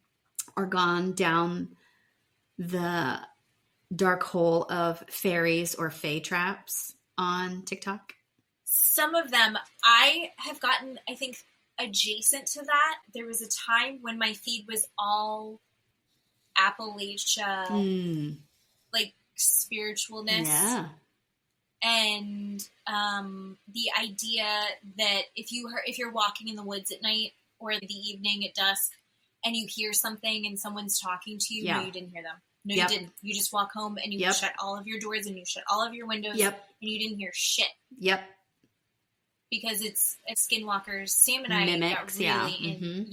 or gone down the dark hole of fairies or fae traps on TikTok?
Some of them. I have gotten, I think, adjacent to that. There was a time when my feed was all Appalachia, like spiritualness. Yeah. And the idea that if you're walking in the woods at night or the evening at dusk and you hear something and someone's talking to you, no, you didn't hear them. No, you didn't. You just walk home and you shut all of your doors and you shut all of your windows and you didn't hear shit. Yep. Because it's Skinwalkers. Sam and I got really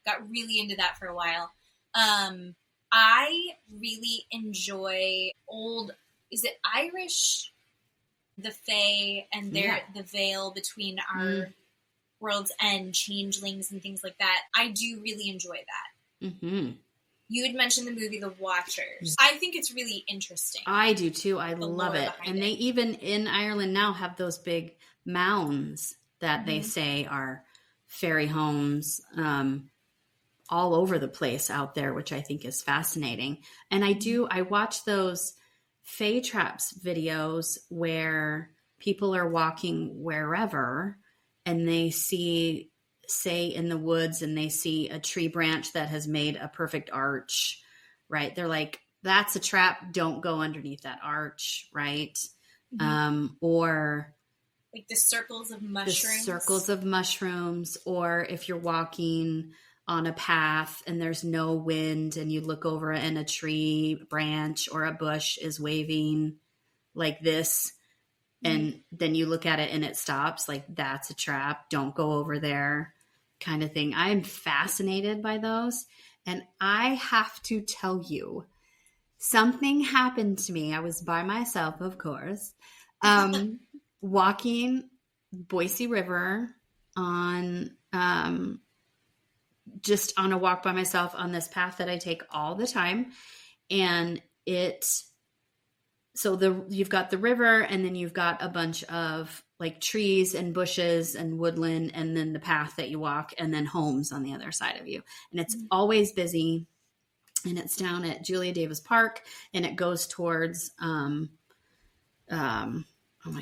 got really into that for a while. I really enjoy old, is it Irish the Fae and the veil between our world's end, changelings and things like that. I do really enjoy that.
Mm-hmm.
You had mentioned the movie The Watchers. I think it's really interesting.
I do too. I love it. And they even in Ireland now have those big mounds that they say are fairy homes all over the place out there, which I think is fascinating. And I watch those Fae Traps videos where people are walking wherever and they see, say in the woods, and they see a tree branch that has made a perfect arch, right? They're like, that's a trap. Don't go underneath that arch, right? Or
like the circles of mushrooms. Or if you're walking on a path and there's no wind and you look over and a tree branch or a bush is waving like this, and then you look at it and it stops, like that's a trap. Don't go over there, kind of thing. I'm fascinated by those. And I have to tell you, something happened to me. I was by myself, of course, walking Boise River on just on a walk by myself on this path that I take all the time. And you've got the river, and then you've got a bunch of like trees and bushes and woodland, and then the path that you walk, and then homes on the other side of you. And it's always busy. And it's down at Julia Davis Park, and it goes towards, oh my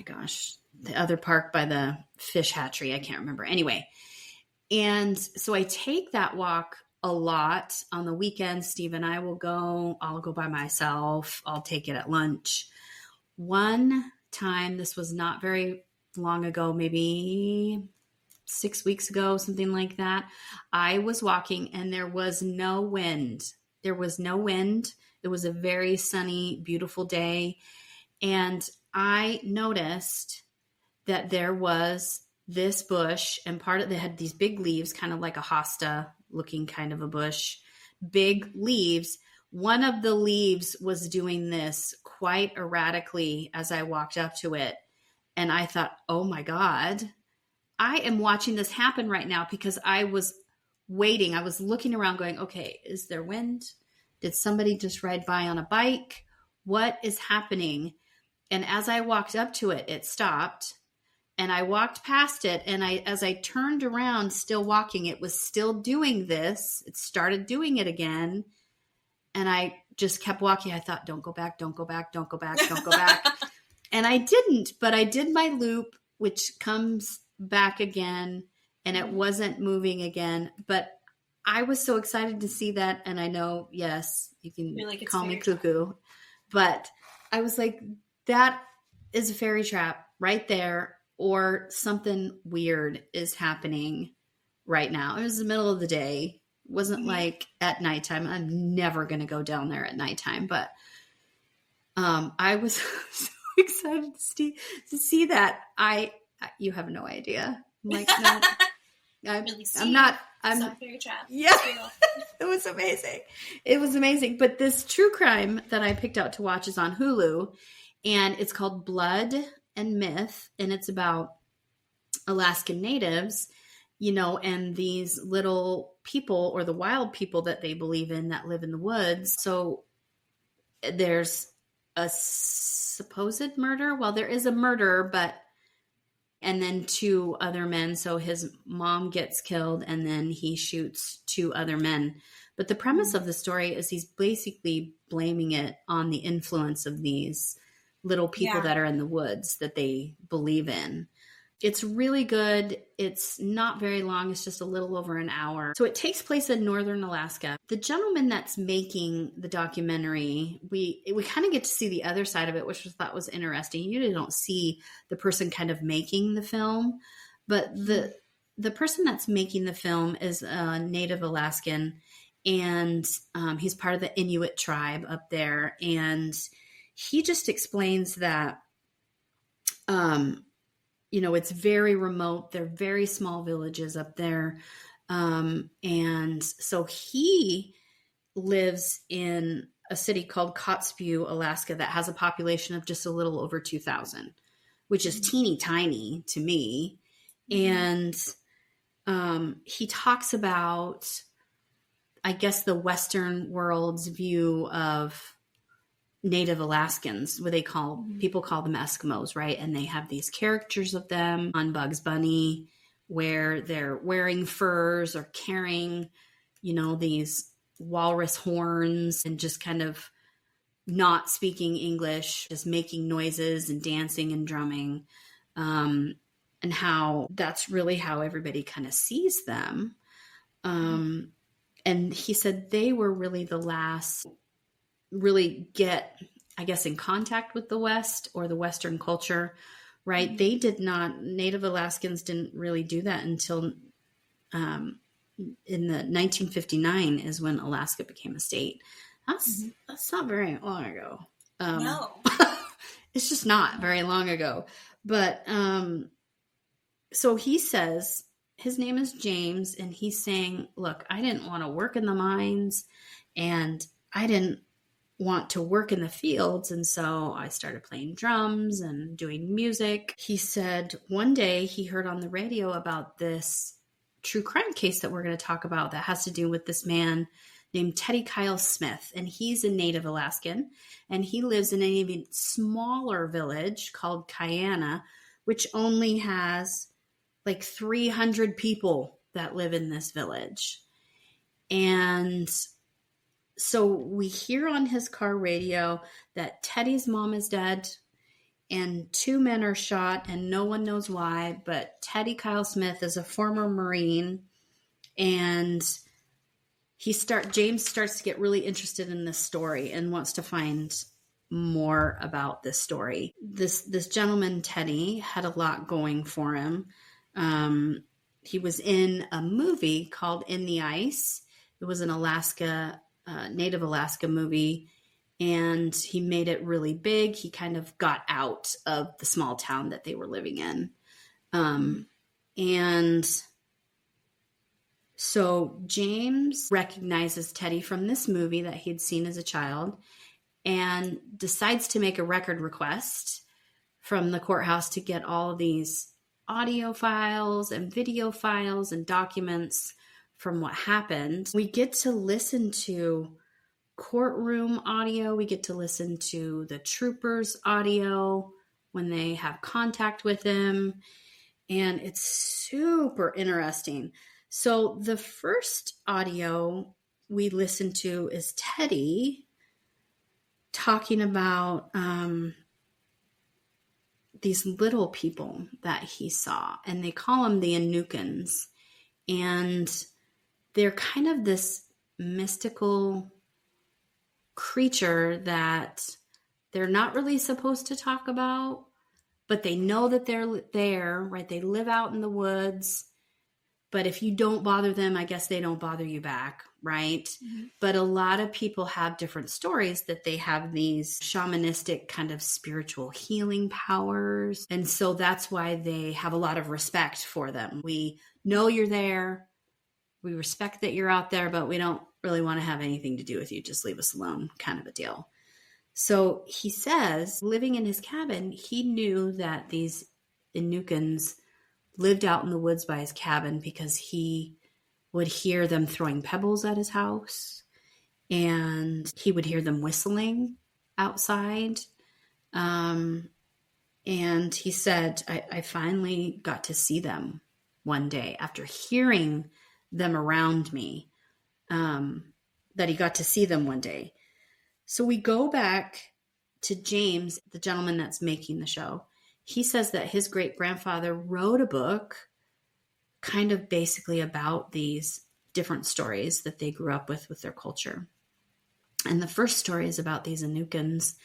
gosh, the other park by the fish hatchery. I can't remember. Anyway. And so I take that walk a lot on the weekends. Steve and I will go. I'll go by myself. I'll take it at lunch. One time, this was not very long ago, maybe 6 weeks ago, something like that. I was walking and there was no wind. There was no wind. It was a very sunny, beautiful day. And I noticed that there was this bush, and part of it had these big leaves, kind of like a hosta looking kind of a bush, big leaves. One of the leaves was doing this quite erratically as I walked up to it. And I thought, oh my God, I am watching this happen right now, because I was waiting. I was looking around going, okay, is there wind? Did somebody just ride by on a bike? What is happening? And as I walked up to it, it stopped. And I walked past it, and as I turned around, still walking, it was still doing this. It started doing it again. And I just kept walking. I thought, don't go back, don't go back, don't go back, don't go back. And I didn't, but I did my loop, which comes back again, and it wasn't moving again. But I was so excited to see that. And I know, yes, you can call me cuckoo, but I was like, that is a fairy trap right there. Or something weird is happening right now. It was the middle of the day. It wasn't like at nighttime. I'm never going to go down there at nighttime. But I was so excited to see that. You have no idea. I'm like, no, I'm not. I'm a fairy trap. Yeah, it was amazing. It was amazing. But this true crime that I picked out to watch is on Hulu, and it's called Blood and Myth, and it's about Alaskan natives, and these little people, or the wild people that they believe in, that live in the woods. So there's a supposed murder. Well, there is a murder, and then 2 other men. So his mom gets killed, and then he shoots 2 other men. But the premise of the story is he's basically blaming it on the influence of these little people that are in the woods that they believe in. It's really good. It's not very long. It's just a little over an hour. So it takes place in northern Alaska. The gentleman that's making the documentary, we kind of get to see the other side of it, which I thought was interesting. You usually don't see the person kind of making the film, but the person that's making the film is a native Alaskan, and he's part of the Inuit tribe up there. And he just explains that, it's very remote. They're very small villages up there. And so he lives in a city called Kotzebue, Alaska, that has a population of just a little over 2,000,
which is teeny tiny to me. And he talks about, I guess, the Western world's view of Native Alaskans, what people call them Eskimos, right? And they have these caricatures of them on Bugs Bunny where they're wearing furs or carrying, these walrus horns and just kind of not speaking English, just making noises and dancing and drumming. And how that's really how everybody kind of sees them. And he said they were really the last really get, I guess, in contact with the West or the Western culture, right? They did not, Native Alaskans didn't really do that until in the 1959 is when Alaska became a state. That's not very long ago.
No.
It's just not very long ago. But so he says, his name is James, and he's saying, look, I didn't want to work in the mines, and I didn't want to work in the fields. And so I started playing drums and doing music. He said one day he heard on the radio about this true crime case that we're going to talk about that has to do with this man named Teddy Kyle Smith. And he's a Native Alaskan, and he lives in an even smaller village called Kayana, which only has like 300 people that live in this village. And so we hear on his car radio that Teddy's mom is dead and 2 men are shot and no one knows why, but Teddy Kyle Smith is a former Marine, and James starts to get really interested in this story and wants to find more about this story. This gentleman, Teddy, had a lot going for him. He was in a movie called In the Ice. It was an Native Alaska movie, and he made it really big. He kind of got out of the small town that they were living in. And so James recognizes Teddy from this movie that he'd seen as a child and decides to make a record request from the courthouse to get all of these audio files and video files and documents from what happened. We get to listen to courtroom audio. We get to listen to the troopers' audio when they have contact with him. And it's super interesting. So the first audio we listen to is Teddy talking about these little people that he saw. And they call them the Inukans. And they're kind of this mystical creature that they're not really supposed to talk about, but they know that they're there, right? They live out in the woods, but if you don't bother them, I guess they don't bother you back, right? Mm-hmm. But a lot of people have different stories that they have these shamanistic kind of spiritual healing powers. And so that's why they have a lot of respect for them. We know you're there. We respect that you're out there, but we don't really want to have anything to do with you. Just leave us alone, kind of a deal. So he says, living in his cabin, he knew that these Inukans lived out in the woods by his cabin because he would hear them throwing pebbles at his house, and he would hear them whistling outside. And he said, I finally got to see them one day after hearing them around me, that he got to see them one day. So we go back to James, the gentleman that's making the show. He says that his great-grandfather wrote a book kind of basically about these different stories that they grew up with their culture. And the first story is about these Inukans,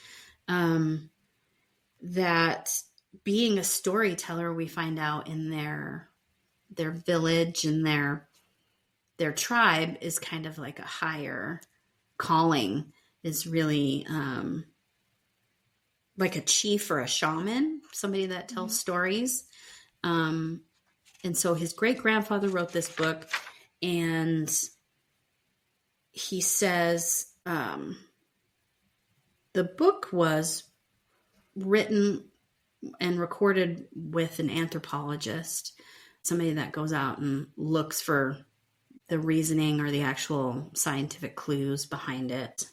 that being a storyteller, we find out in their village and their tribe is kind of like a higher calling, is really like a chief or a shaman, somebody that tells stories. And so his great-grandfather wrote this book, and he says the book was written and recorded with an anthropologist, somebody that goes out and looks for the reasoning or the actual scientific clues behind it.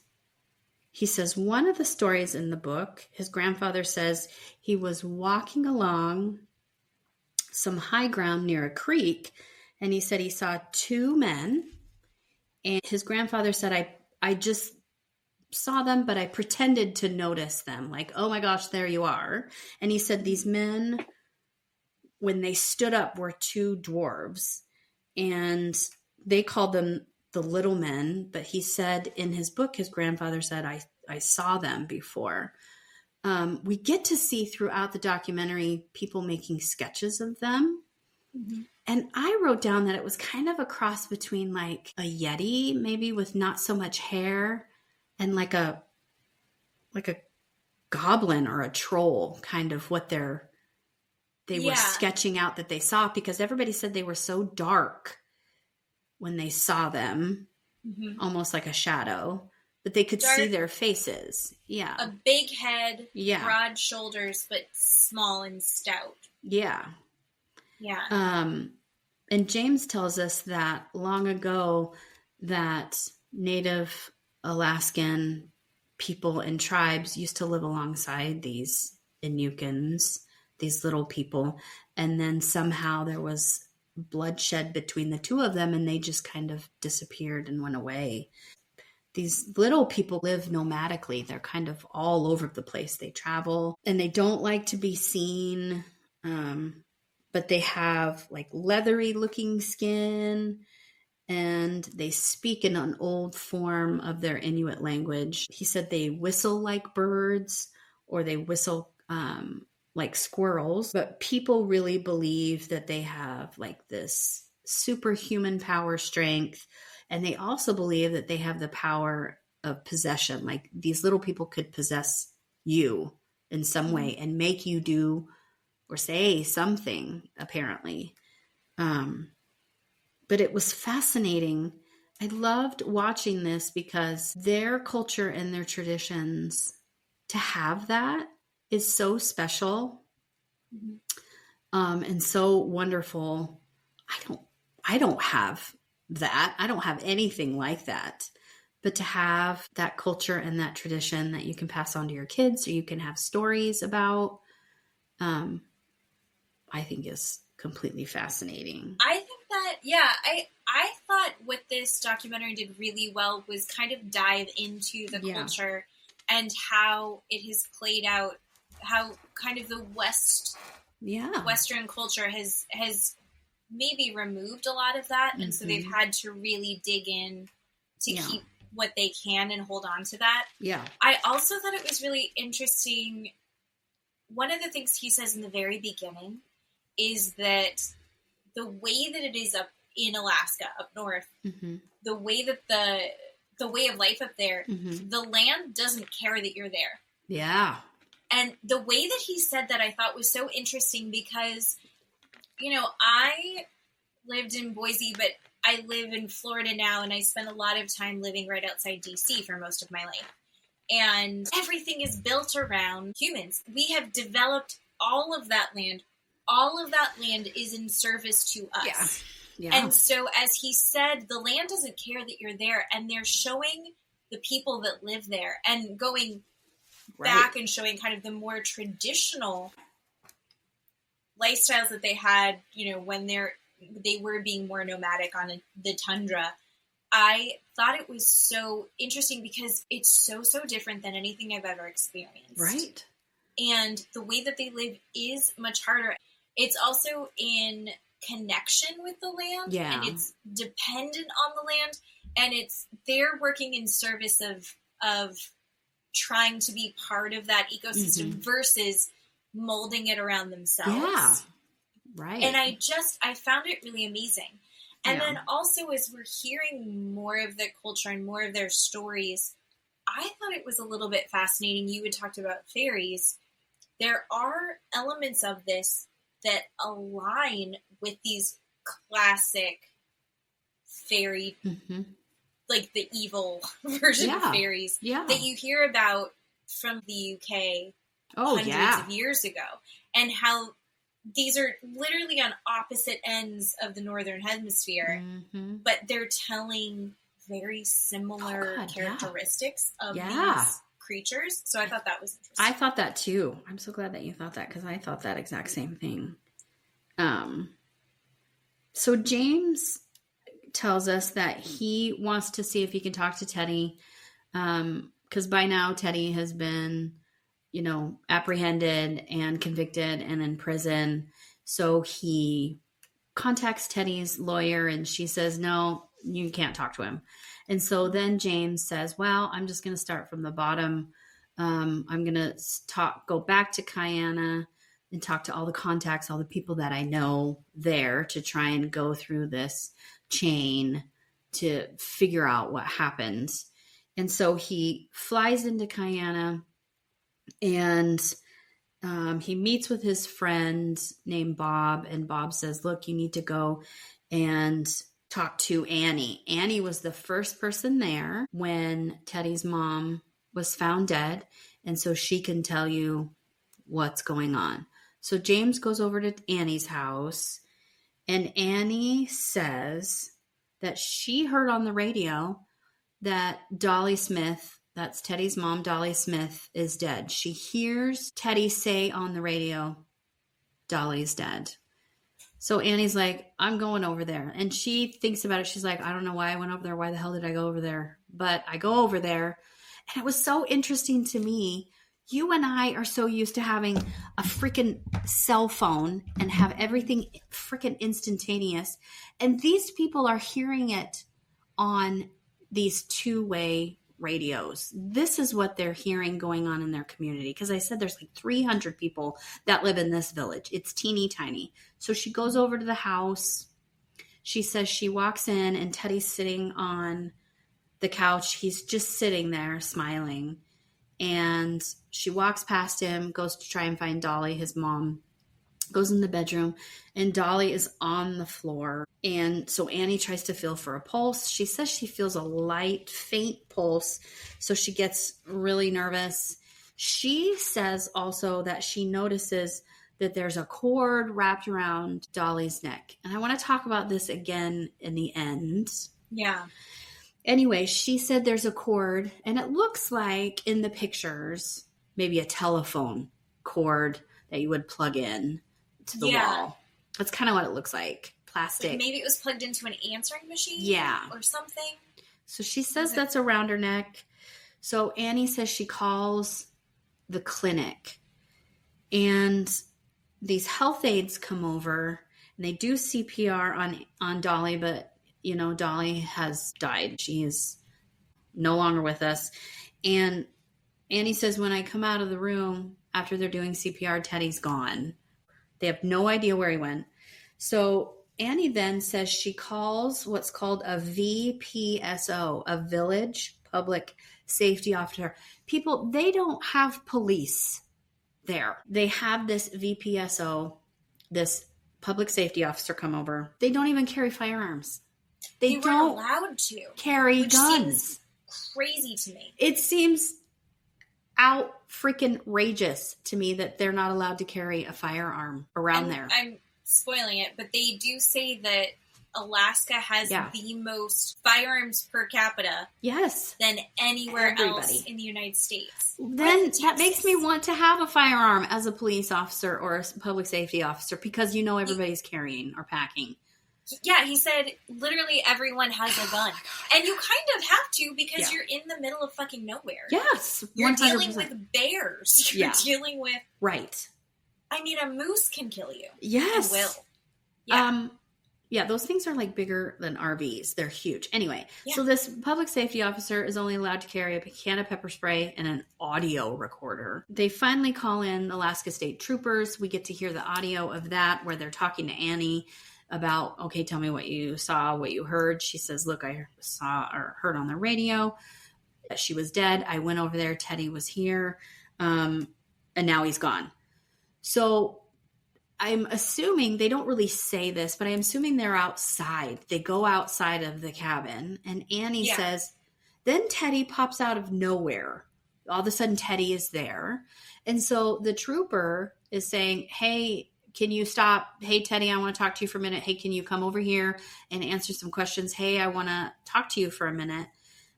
He says one of the stories in the book, his grandfather says he was walking along some high ground near a creek, and he said he saw two men, and his grandfather said, I just saw them, but I pretended to notice them, like, oh my gosh, there you are. And he said these men, when they stood up, were two dwarves, and they called them the little men, but he said in his book, his grandfather said, I saw them before. We get to see throughout the documentary people making sketches of them. Mm-hmm. And I wrote down that it was kind of a cross between like a Yeti, maybe with not so much hair, and like a goblin or a troll, kind of what they were sketching out that they saw, because everybody said they were so dark when they saw them, almost like a shadow, but they could see their faces. Yeah.
A big head, broad shoulders, but small and stout.
Yeah.
Yeah.
And James tells us that long ago that Native Alaskan people and tribes used to live alongside these Inukans, these little people, and then somehow there was bloodshed between the two of them, and they just kind of disappeared and went away. These little people live nomadically. They're kind of all over the place. They travel, and they don't like to be seen, but they have like leathery looking skin, and they speak in an old form of their Inuit language. He said they whistle like birds, or they whistle like squirrels, but people really believe that they have like this superhuman power strength. And they also believe that they have the power of possession. Like these little people could possess you in some way and make you do or say something, apparently. But it was fascinating. I loved watching this because their culture and their traditions, to have that is so special, and so wonderful. I don't have that. I don't have anything like that. But to have that culture and that tradition that you can pass on to your kids, or you can have stories about, I think is completely fascinating.
I think that, I thought what this documentary did really well was kind of dive into the culture and how it has played out, how kind of the Western culture has maybe removed a lot of that. And so they've had to really dig in to keep what they can and hold on to that.
Yeah.
I also thought it was really interesting. One of the things he says in the very beginning is that the way that it is up in Alaska, up north, the way that the way of life up there, the land doesn't care that you're there.
Yeah.
And the way that he said that I thought was so interesting because, I lived in Boise, but I live in Florida now, and I spend a lot of time living right outside DC for most of my life. And everything is built around humans. We have developed all of that land. All of that land is in service to us. Yeah. And so, as he said, the land doesn't care that you're there, and they're showing the people that live there and going back and showing kind of the more traditional lifestyles that they had, when they were being more nomadic on the tundra. I thought it was so interesting because it's so different than anything I've ever experienced. Right. And the way that they live is much harder. It's also in connection with the land. Yeah. And it's dependent on the land. And they're working in service of trying to be part of that ecosystem versus molding it around themselves. Yeah. Right. And I found it really amazing. And then also, as we're hearing more of their culture and more of their stories, I thought it was a little bit fascinating. You had talked about fairies. There are elements of this that align with these classic fairy, like the evil version of fairies that you hear about from the UK hundreds of years ago, and how these are literally on opposite ends of the northern hemisphere, but they're telling very similar characteristics of these creatures. So I thought that was interesting.
I thought that too. I'm so glad that you thought that, because I thought that exact same thing. So James tells us that he wants to see if he can talk to Teddy, because by now Teddy has been, apprehended and convicted and in prison. So he contacts Teddy's lawyer, and she says, no, you can't talk to him. And so then James says, well, I'm just going to start from the bottom. I'm going to go back to Guyana and talk to all the contacts, all the people that I know there, to try and go through this chain to figure out what happened. And so he flies into Guyana, and he meets with his friend named Bob, and Bob says, look, you need to go and talk to Annie. Annie was the first person there when Teddy's mom was found dead, and so she can tell you what's going on. So James goes over to Annie's house, and Annie says that she heard on the radio that Dolly Smith, that's Teddy's mom, Dolly Smith, is dead. She hears Teddy say on the radio, Dolly's dead. So Annie's like, I'm going over there. And she thinks about it. She's like, I don't know why I went over there. Why the hell did I go over there? But I go over there. And it was so interesting to me. You and I are so used to having a freaking cell phone and have everything freaking instantaneous. And these people are hearing it on these two-way radios. This is what they're hearing going on in their community. Because I said there's like 300 people that live in this village. It's teeny tiny. So she goes over to the house. She says she walks in, and Teddy's sitting on the couch. He's just sitting there smiling. And she walks past him, goes to try and find Dolly, his mom, goes in the bedroom, and Dolly is on the floor. And so Annie tries to feel for a pulse. She says she feels a light, faint pulse. So she gets really nervous. She says also that she notices that there's a cord wrapped around Dolly's neck. And I want to talk about this again in the end.
Yeah.
Anyway, she said there's a cord, and it looks like in the pictures, maybe a telephone cord that you would plug in to the wall. That's kind of what it looks like. Plastic.
Like maybe it was plugged into an answering machine.
Yeah.
Or something.
So she says that's around her neck. So Annie says she calls the clinic, and these health aides come over, and they do CPR on Dolly, but Dolly has died. She is no longer with us. And Annie says, when I come out of the room after they're doing CPR, Teddy's gone. They have no idea where he went. So Annie then says she calls what's called a VPSO, a Village Public Safety Officer. People, they don't have police there. They have this VPSO, this public safety officer, come over. They don't even carry firearms. They don't
allowed to
carry guns.
Seems crazy to me.
It seems out freaking rageous to me that they're not allowed to carry a firearm around there.
I'm spoiling it, but they do say that Alaska has the most firearms per capita than anywhere else in the United States.
Then that makes me want to have a firearm as a police officer or a public safety officer, because everybody's carrying or packing.
Yeah, he said literally everyone has a gun. And you kind of have to, because you're in the middle of fucking nowhere.
Yes. 100%.
You're dealing with bears. You're dealing with...
Right.
I mean, a moose can kill you.
Yes.
It will. Yeah.
Yeah, those things are like bigger than RVs. They're huge. Anyway, so this public safety officer is only allowed to carry a can of pepper spray and an audio recorder. They finally call in Alaska State Troopers. We get to hear the audio of that where they're talking to Annie about, okay, tell me what you saw, what you heard. She says, look, I saw or heard on the radio that she was dead. I went over there. Teddy was here. And now he's gone. So I'm assuming, they don't really say this, but I'm assuming they're outside. They go outside of the cabin. And Annie says, then Teddy pops out of nowhere all of a sudden Teddy is there. And so the trooper is saying, hey, can you stop? Hey, Teddy, I want to talk to you for a minute. Hey, can you come over here and answer some questions? Hey, I want to talk to you for a minute.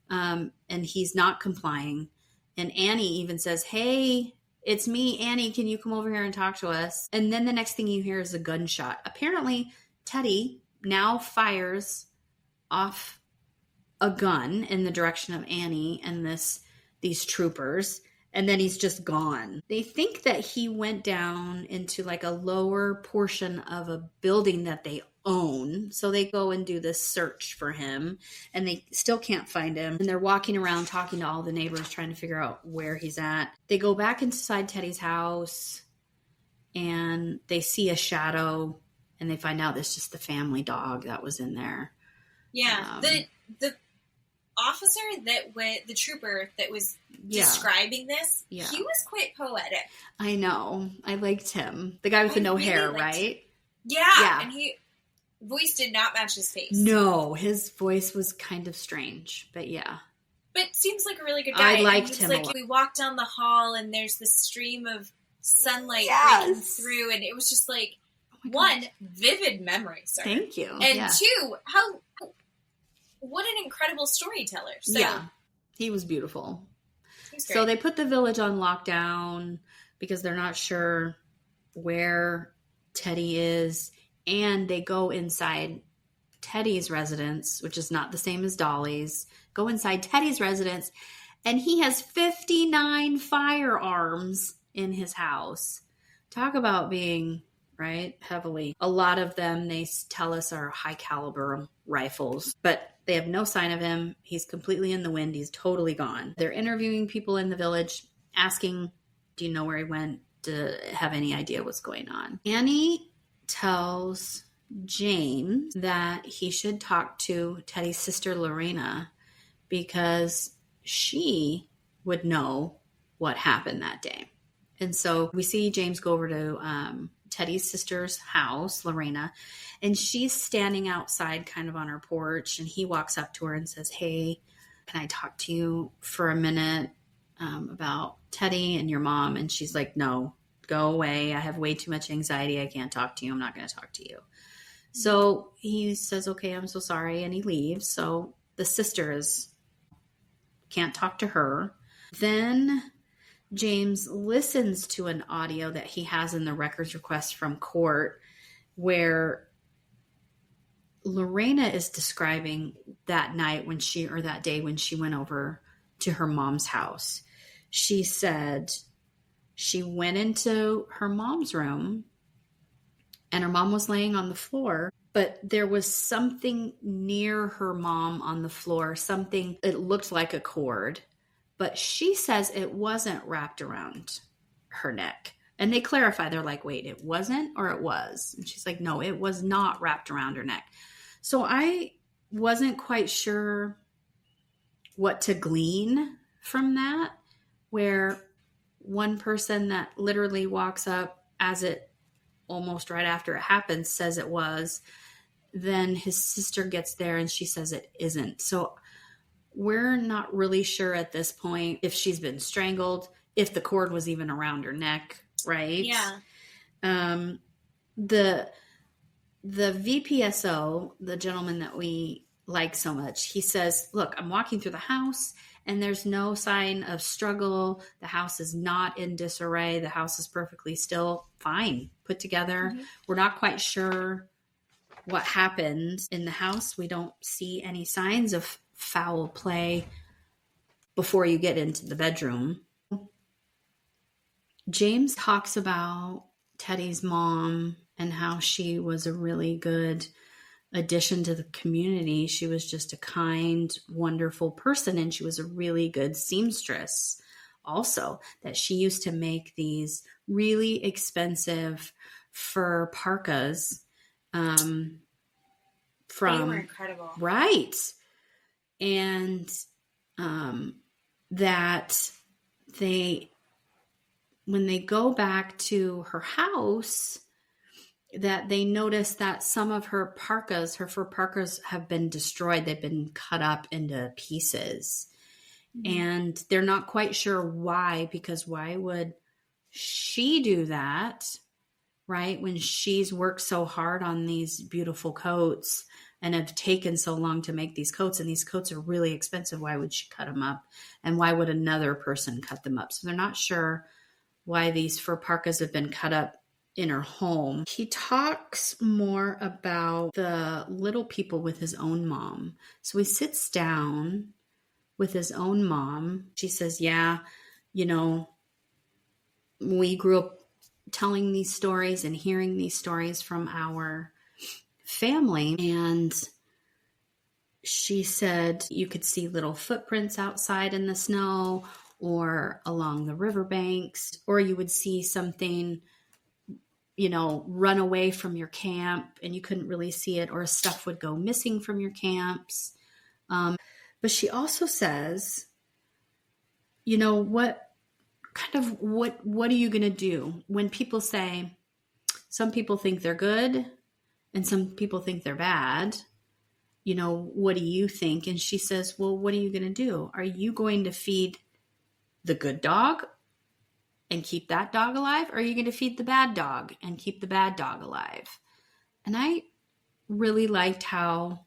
And he's not complying. And Annie even says, hey, it's me, Annie. Can you come over here and talk to us? And then the next thing you hear is a gunshot. Apparently, Teddy now fires off a gun in the direction of Annie and these troopers. And then he's just gone. They think that he went down into like a lower portion of a building that they own. So they go and do this search for him and they still can't find him. And they're walking around talking to all the neighbors trying to figure out where he's at. They go back inside Teddy's house and they see a shadow and they find out it's just the family dog that was in there.
Yeah. The officer the trooper that was describing this, he was quite poetic.
I know. I liked him. The guy with the no hair, right?
Yeah. And voice did not match his face.
No, his voice was kind of strange, but yeah.
But seems like a really good guy.
I liked him a lot.
We walk down the hall and there's this stream of sunlight breaking through, and it was just like, one, vivid memory, sir.
Thank you.
And two, what an incredible storyteller. So,
he was beautiful. So they put the village on lockdown because they're not sure where Teddy is. And they go inside Teddy's residence, which is not the same as Dolly's. Go inside Teddy's residence. And he has 59 firearms in his house. Talk about being, right, heavily. A lot of them, they tell us, are high caliber rifles. But they have no sign of him. He's completely in the wind. He's totally gone. They're interviewing people in the village, asking, do you know where he went? To have any idea what's going on. Annie tells James that he should talk to Teddy's sister, Lorena, because she would know what happened that day. And so we see James go over to Teddy's sister's house, Lorena, and she's standing outside kind of on her porch, and he walks up to her and says, hey, can I talk to you for a minute about Teddy and your mom? And she's like, no, go away. I have way too much anxiety. I can't talk to you. I'm not going to talk to you. So he says, okay, I'm so sorry. And he leaves. So the sisters can't talk to her. Then James listens to an audio that he has in the records request from court where Lorena is describing that night that day when she went over to her mom's house. She said she went into her mom's room and her mom was laying on the floor, but there was something near her mom on the floor, it looked like a cord, but she says it wasn't wrapped around her neck. And they clarify, they're like, wait, it wasn't or it was? And she's like, no, it was not wrapped around her neck. So I wasn't quite sure what to glean from that, where one person that literally walks up as it almost right after it happens says it was, then his sister gets there and she says it isn't. So we're not really sure at this point if she's been strangled, if the cord was even around her neck, right?
Yeah.
The VPSO, the gentleman that we like so much, he says, look, I'm walking through the house and there's no sign of struggle. The house is not in disarray. The house is perfectly still, fine, put together. Mm-hmm. We're not quite sure what happened in the house. We don't see any signs of foul play before you get into the bedroom. James talks about Teddy's mom and how she was a really good addition to the community. She was just a kind, wonderful person, and she was a really good seamstress also, that she used to make these really expensive fur parkas from,
they were incredible.
Right. And that when they go back to her house, that they notice that some of her fur parkas have been destroyed. They've been cut up into pieces. And they're not quite sure why, because why would she do that, right? When she's worked so hard on these beautiful coats and have taken so long to make these coats, and these coats are really expensive. Why would she cut them up? And why would another person cut them up? So they're not sure why these fur parkas have been cut up in her home. He talks more about the little people with his own mom. So he sits down with his own mom. She says, yeah, you know, we grew up telling these stories and hearing these stories from our family. And she said you could see little footprints outside in the snow or along the riverbanks, or you would see something, you know, run away from your camp and you couldn't really see it, or stuff would go missing from your camps. But she also says, you know, what are you going to do when people say, some people think they're good and some people think they're bad? You know, what do you think? And she says, well, what are you going to do? Are you going to feed the good dog and keep that dog alive? Or are you going to feed the bad dog and keep the bad dog alive? And I really liked how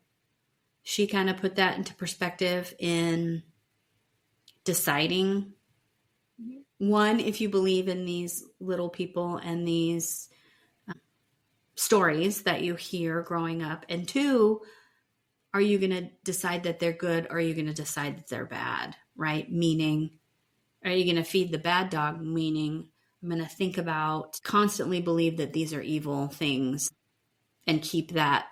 she kind of put that into perspective in deciding, one, if you believe in these little people and these stories that you hear growing up, and two, are you going to decide that they're good, or are you going to decide that they're bad, right? Meaning, are you going to feed the bad dog? Meaning, I'm going to think about, constantly believe that these are evil things and keep that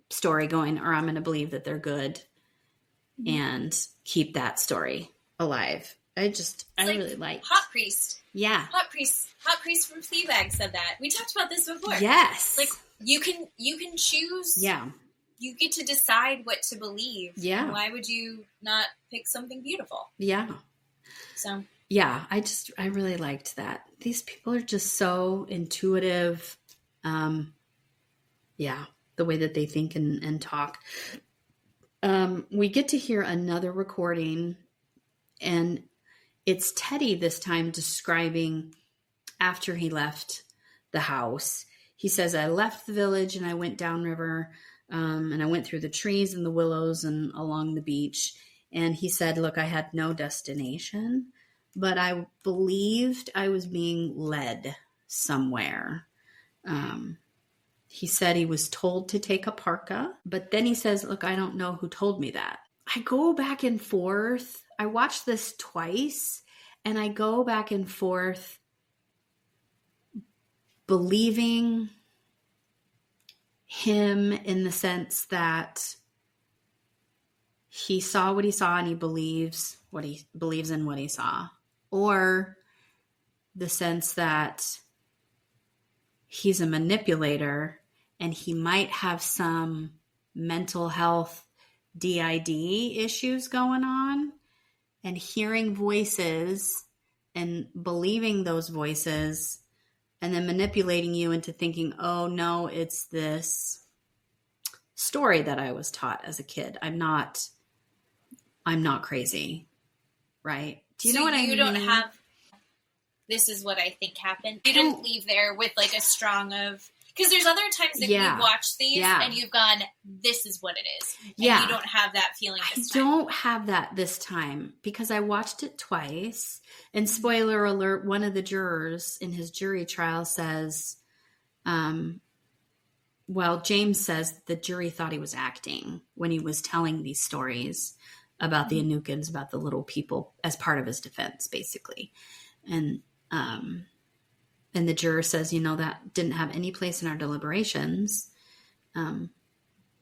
story going, or I'm going to believe that they're good and keep that story alive. I really like
Hot Priest.
Yeah.
Hot Priest from Fleabag said that. We talked about this before.
Yes.
Like you can choose. Yeah. You get to decide what to believe. Yeah. Why would you not pick something beautiful? Yeah. So.
Yeah, I really liked that. These people are just so intuitive. Yeah, the way that they think and talk. We get to hear another recording, and it's Teddy this time describing after he left the house. He says, I left the village and I went downriver, and I went through the trees and the willows and along the beach. And he said, look, I had no destination, but I believed I was being led somewhere. He said he was told to take a parka, but then he says, look, I don't know who told me that. I go back and forth. I watched this twice, and I go back and forth believing him in the sense that he saw what he saw and he believes in what he saw, or the sense that he's a manipulator and he might have some mental health DID issues going on, and hearing voices and believing those voices and then manipulating you into thinking, oh no, it's this story that I was taught as a kid. I'm not crazy. Right? Do you know what I mean?
You don't have, this is what I think happened. You didn't leave there with like a strong of, because there's other times that we've watched these and you've gone, this is what it is. And you don't have that feeling this time. I don't
have that this time because I watched it twice. And spoiler alert, one of the jurors in his jury trial says, James says the jury thought he was acting when he was telling these stories about the Anukans, about the little people, as part of his defense, basically. And the juror says, that didn't have any place in our deliberations, an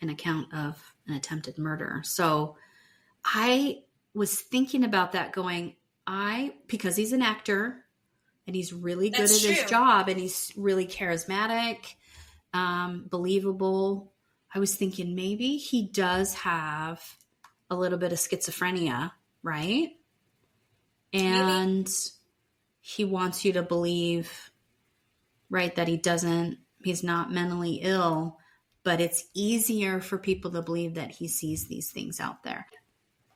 account of an attempted murder. So I was thinking about that going, because he's an actor and he's really good at his job and he's really charismatic, believable. I was thinking maybe he does have a little bit of schizophrenia, right? And he wants you to believe, right, that he's not mentally ill, but it's easier for people to believe that he sees these things out there.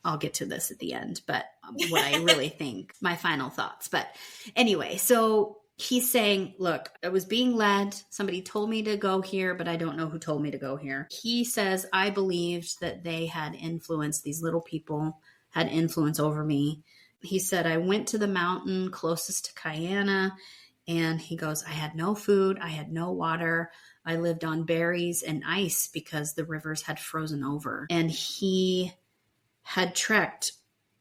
I'll get to this at the end, but what I really think, my final thoughts. But anyway, so he's saying, look, I was being led. Somebody told me to go here, but I don't know who told me to go here. He says, I believed that they had influence. These little people had influence over me. He said, I went to the mountain closest to Cayena, and he goes, I had no food. I had no water. I lived on berries and ice because the rivers had frozen over. And he had trekked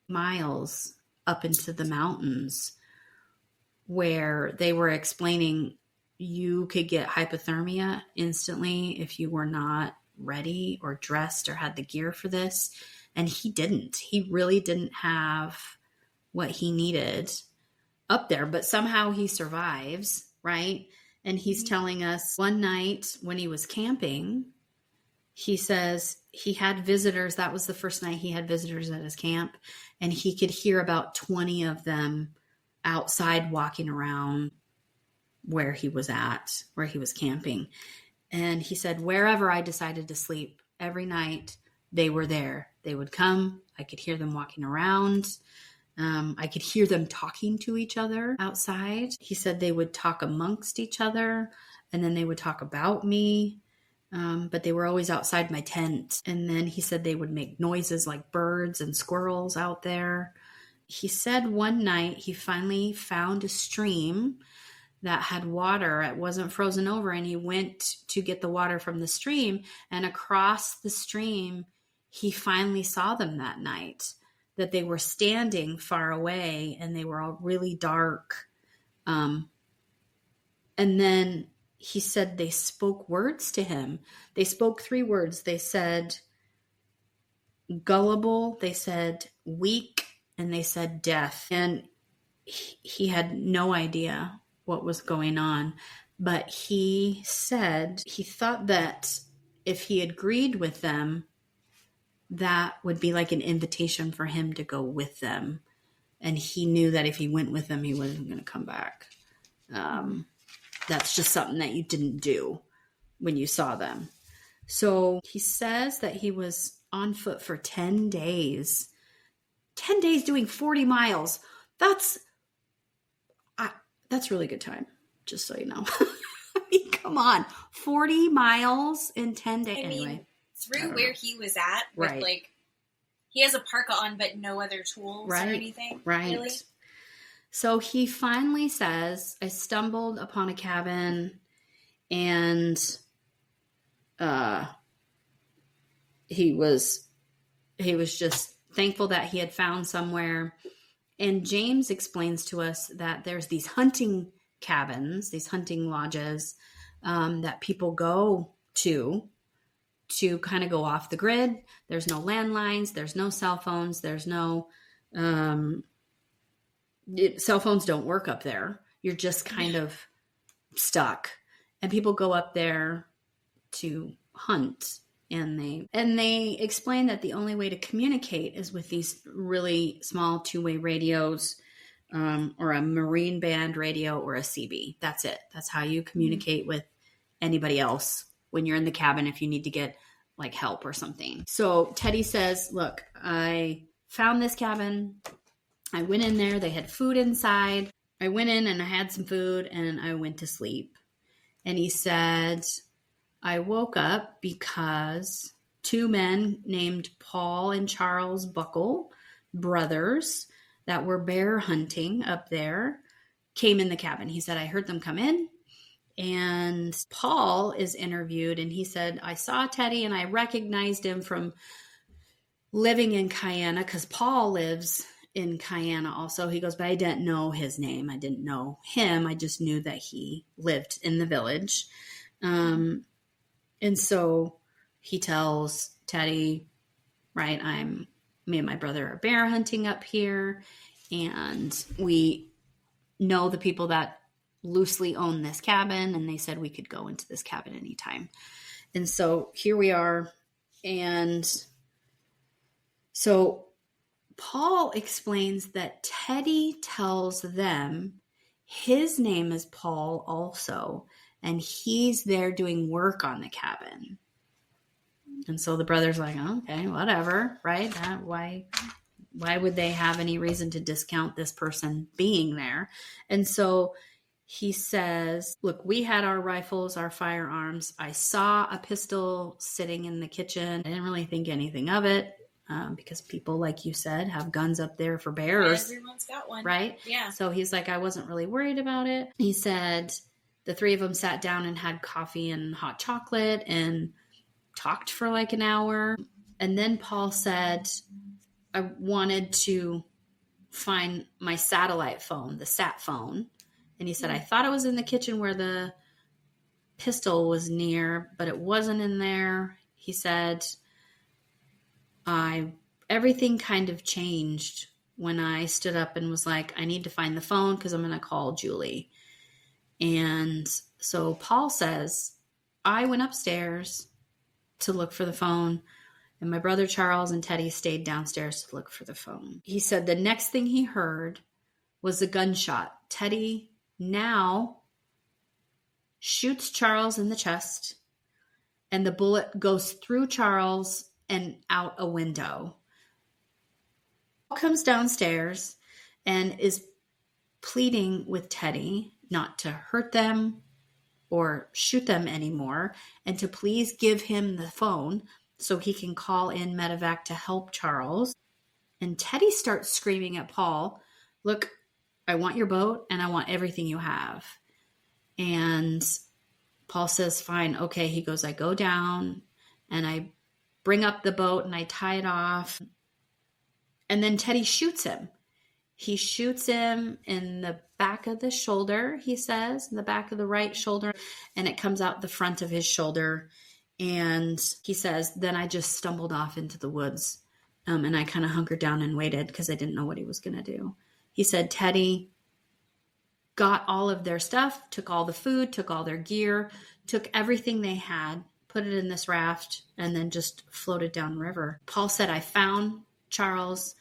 miles up into the mountains where they were explaining you could get hypothermia instantly if you were not ready or dressed or had the gear for this. And he didn't. He really didn't have what he needed up there, but somehow he survives, right? And he's telling us one night when he was camping, he says he had visitors. That was the first night he had visitors at his camp, and he could hear about 20 of them outside walking around where he was at, where he was camping. And he said, wherever I decided to sleep every night, they were there. They would come. I could hear them walking around. I could hear them talking to each other outside. He said they would talk amongst each other, and then they would talk about me. But they were always outside my tent. And then he said they would make noises like birds and squirrels out there. He said one night he finally found a stream that had water. It wasn't frozen over, and he went to get the water from the stream. And across the stream, he finally saw them that night, that they were standing far away and they were all really dark. And then he said they spoke words to him. They spoke 3 words. They said gullible, they said weak, and they said death. And he had no idea what was going on. But he said he thought that if he agreed with them, that would be like an invitation for him to go with them. And he knew that if he went with them, he wasn't going to come back. That's just something that you didn't do when you saw them. So he says that he was on foot for 10 days. 10 days doing 40 miles. That's really good time, just so you know. I mean, come on. 40 miles in 10 days. Anyway.
Through where he was at, with
right.
Like, he has a parka on, but no other tools
right.
or anything.
Right.
Really?
So he finally says, I stumbled upon a cabin, and he was just thankful that he had found somewhere. And James explains to us that there's these hunting cabins, these hunting lodges that people go to kind of go off the grid. There's no landlines. There's no cell phones. There's no, cell phones don't work up there. You're just kind of stuck. And people go up there to hunt. And they explain that the only way to communicate is with these really small 2-way radios, or a marine band radio or a CB. That's it. That's how you communicate with anybody else when you're in the cabin, if you need to get like help or something. So Teddy says, look, I found this cabin. I went in there. They had food inside. I went in and I had some food and I went to sleep. And he said, I woke up because 2 men named Paul and Charles Buckle, brothers that were bear hunting up there, came in the cabin. He said, I heard them come in. And Paul is interviewed, and he said, I saw Teddy and I recognized him from living in Cayena, because Paul lives in Cayena also. He goes, but I didn't know his name. I didn't know him. I just knew that he lived in the village. And so he tells Teddy, right, me and my brother are bear hunting up here, and we know the people that loosely own this cabin, and they said we could go into this cabin anytime. And so here we are. And so Paul explains that Teddy tells them his name is Paul also, and he's there doing work on the cabin. And so the brother's like, okay, whatever, right? Why would they have any reason to discount this person being there? And so he says, look, we had our rifles, our firearms. I saw a pistol sitting in the kitchen. I didn't really think anything of it because people, like you said, have guns up there for bears.
Everyone's got one.
Right?
Yeah.
So he's like, I wasn't really worried about it. He said the three of them sat down and had coffee and hot chocolate and talked for like an hour. And then Paul said, I wanted to find my satellite phone, the sat phone. And he said, I thought it was in the kitchen where the pistol was near, but it wasn't in there. He said, everything kind of changed when I stood up and was like, I need to find the phone because I'm going to call Julie. And so Paul says, I went upstairs to look for the phone, and my brother Charles and Teddy stayed downstairs to look for the phone. He said the next thing he heard was a gunshot. Teddy now shoots Charles in the chest, and the bullet goes through Charles and out a window. Paul comes downstairs and is pleading with Teddy not to hurt them or shoot them anymore, and to please give him the phone so he can call in medevac to help Charles. And Teddy starts screaming at Paul, look, I want your boat and I want everything you have. And Paul says, fine, okay. He goes, I go down and I bring up the boat and I tie it off. And then Teddy shoots him. He shoots him in the back of the shoulder, he says, in the back of the right shoulder, and it comes out the front of his shoulder. And he says, then I just stumbled off into the woods, and I kind of hunkered down and waited because I didn't know what he was going to do. He said Teddy got all of their stuff, took all the food, took all their gear, took everything they had, put it in this raft, and then just floated downriver. Paul said, I found Charles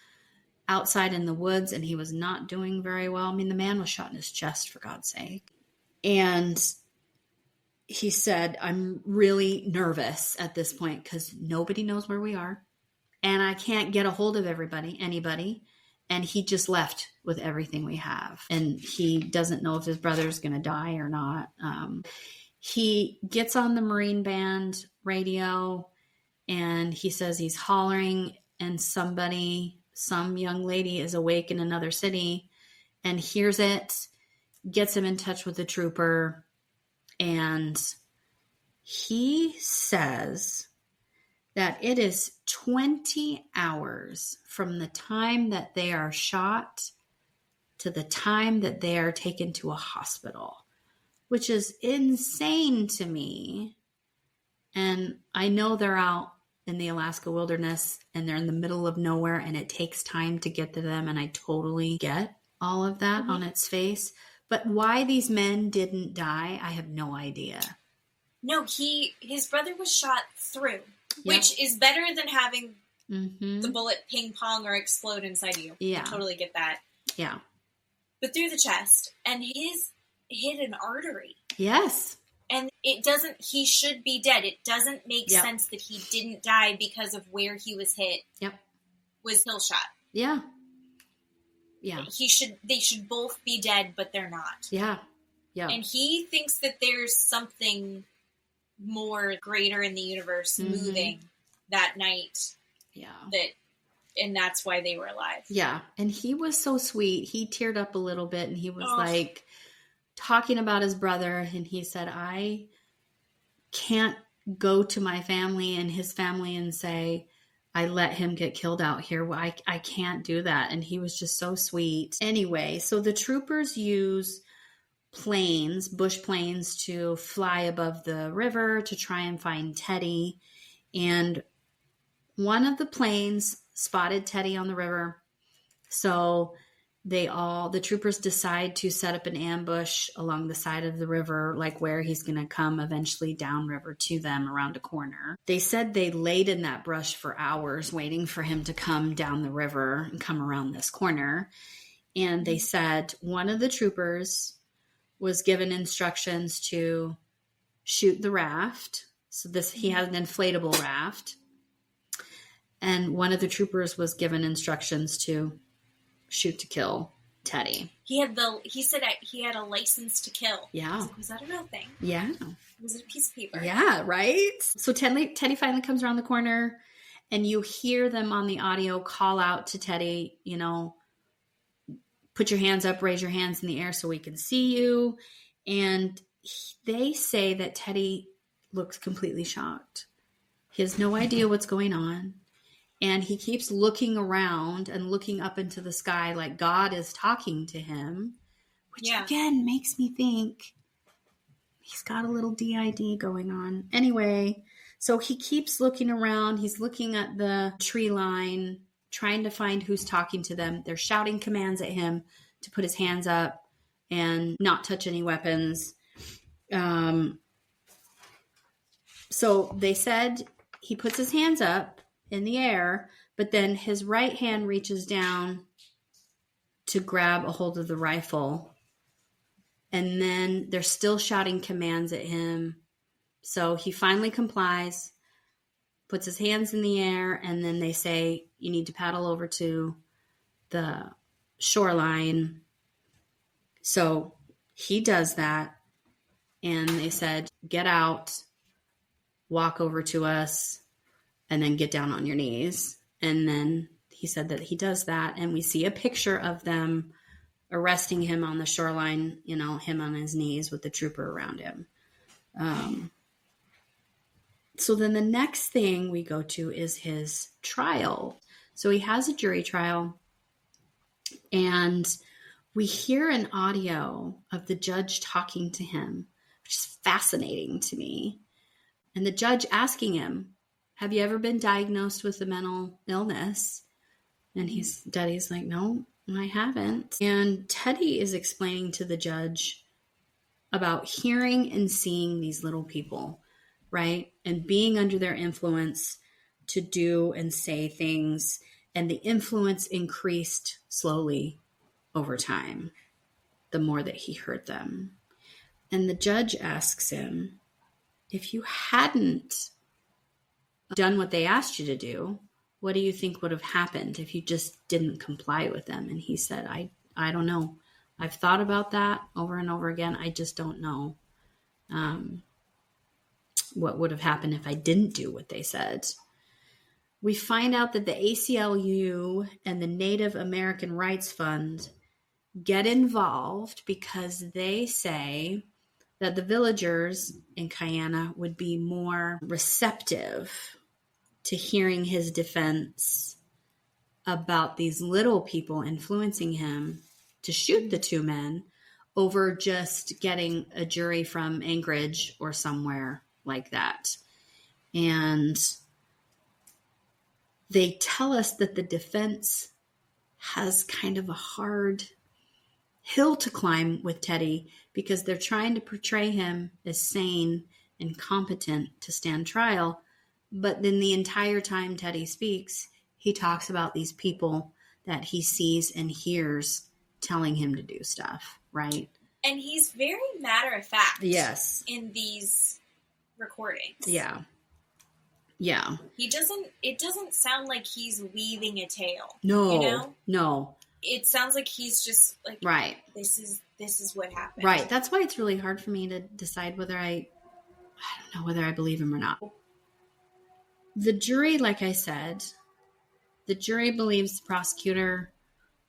outside in the woods, and he was not doing very well. I mean, the man was shot in his chest, for God's sake. And he said, I'm really nervous at this point because nobody knows where we are, and I can't get a hold of anybody. And he just left with everything we have. And he doesn't know if his brother's going to die or not. He gets on the Marine Band radio, and he says he's hollering, and some young lady is awake in another city and hears it, gets him in touch with the trooper. And he says that it is 20 hours from the time that they are shot to the time that they are taken to a hospital, which is insane to me. And I know they're out in the Alaska wilderness and they're in the middle of nowhere and it takes time to get to them. And I totally get all of that on its face. But why these men didn't die, I have no idea.
No, his brother was shot through, which is better than having the bullet ping pong or explode inside you.
Yeah.
I totally get that.
Yeah.
But through the chest, and his hit an artery.
Yes.
And he should be dead. It doesn't make sense that he didn't die because of where he was hit.
Yep.
Was hill shot.
Yeah. Yeah.
They should both be dead, but they're not.
Yeah. Yeah.
And he thinks that there's something more greater in the universe moving that night.
Yeah.
And that's why they were alive.
Yeah. And he was so sweet. He teared up a little bit and he was like talking about his brother. And he said, I can't go to my family and his family and say, I let him get killed out here. I can't do that. And he was just so sweet. Anyway, so the troopers use planes, bush planes, to fly above the river to try and find Teddy. And one of the planes spotted Teddy on the river. So the troopers decide to set up an ambush along the side of the river, like where he's going to come eventually downriver to them around a corner. They said they laid in that brush for hours waiting for him to come down the river and come around this corner. And they said one of the troopers was given instructions to shoot the raft So he had an inflatable raft. And one of the troopers was given instructions to shoot to kill Teddy.
He said that he had a license to kill.
Yeah.
I was like, was that a real thing?
Yeah.
Was it a piece of paper?
Yeah, right? So Teddy finally comes around the corner, and you hear them on the audio call out to Teddy, put your hands up, raise your hands in the air so we can see you. And they say that Teddy looks completely shocked. He has no idea what's going on. And he keeps looking around and looking up into the sky like God is talking to him, which again makes me think he's got a little DID going on. Anyway, so he keeps looking around. He's looking at the tree line, trying to find who's talking to them. They're shouting commands at him to put his hands up and not touch any weapons. So they said he puts his hands up in the air, but then his right hand reaches down to grab a hold of the rifle. And then they're still shouting commands at him. So he finally complies, puts his hands in the air, and then they say, you need to paddle over to the shoreline. So he does that. And they said, get out, walk over to us, and then get down on your knees. And then he said that he does that. And we see a picture of them arresting him on the shoreline, him on his knees with the trooper around him. So then the next thing we go to is his trial. So he has a jury trial, and we hear an audio of the judge talking to him, which is fascinating to me. And the judge asking him, have you ever been diagnosed with a mental illness? And Teddy's like, no, I haven't. And Teddy is explaining to the judge about hearing and seeing these little people, right? And being under their influence to do and say things. And the influence increased slowly over time, the more that he heard them. And the judge asks him, if you hadn't done what they asked you to do, what do you think would have happened if you just didn't comply with them? And he said, I don't know. I've thought about that over and over again. I just don't know what would have happened if I didn't do what they said. We find out that the ACLU and the Native American Rights Fund get involved because they say that the villagers in Guyana would be more receptive to hearing his defense about these little people influencing him to shoot the two men over just getting a jury from Anchorage or somewhere like that. And they tell us that the defense has kind of a hard hill to climb with Teddy because they're trying to portray him as sane and competent to stand trial. But then the entire time Teddy speaks, he talks about these people that he sees and hears telling him to do stuff, right?
And he's very matter of fact.
Yes.
In these recordings.
Yeah. Yeah.
It doesn't sound like he's weaving a tale.
No. No.
It sounds like he's just like,
right.
This is what happened.
Right. That's why it's really hard for me to decide whether I don't know whether I believe him or not. The jury, like I said, the jury believes the prosecutor.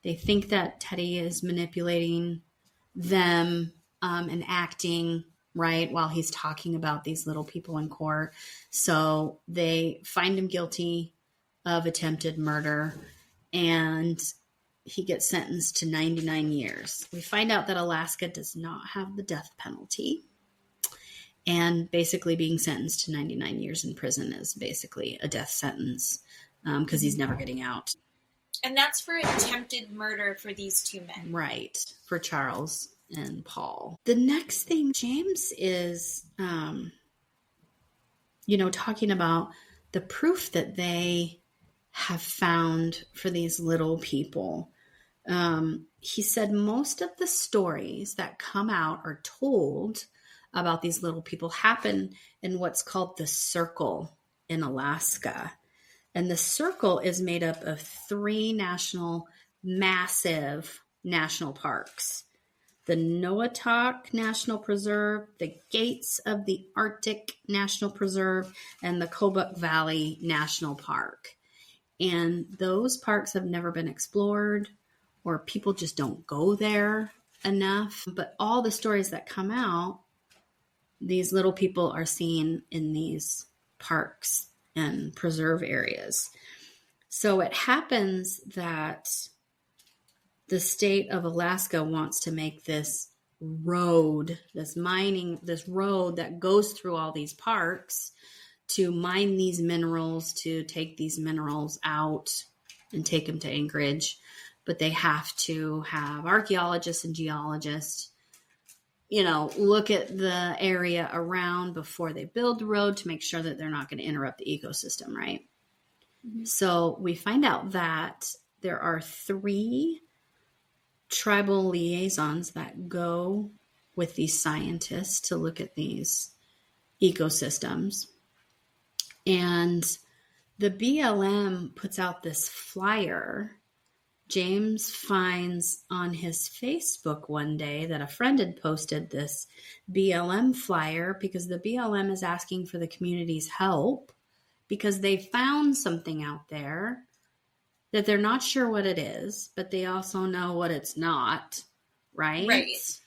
They think that Teddy is manipulating them and acting right while he's talking about these little people in court. So they find him guilty of attempted murder, and he gets sentenced to 99 years. We find out that Alaska does not have the death penalty. And basically being sentenced to 99 years in prison is basically a death sentence because he's never getting out.
And that's for attempted murder for these two men.
Right. For Charles and Paul. The next thing, James is, talking about the proof that they have found for these little people. He said most of the stories that come out are told about these little people happen in what's called the Circle in Alaska. And the Circle is made up of 3 massive national parks. The Noatak National Preserve, the Gates of the Arctic National Preserve, and the Kobuk Valley National Park. And those parks have never been explored, or people just don't go there enough. But all the stories that come out, these little people are seen in these parks and preserve areas. So it happens that the state of Alaska wants to make this road, this road that goes through all these parks to mine these minerals, to take these minerals out and take them to Anchorage. But they have to have archaeologists and geologists, look at the area around before they build the road to make sure that they're not going to interrupt the ecosystem, right? Mm-hmm. So we find out that there are 3 tribal liaisons that go with these scientists to look at these ecosystems. And the BLM puts out this flyer. James finds on his Facebook one day that a friend had posted this BLM flyer because the BLM is asking for the community's help because they found something out there that they're not sure what it is, but they also know what it's not, right?
Right.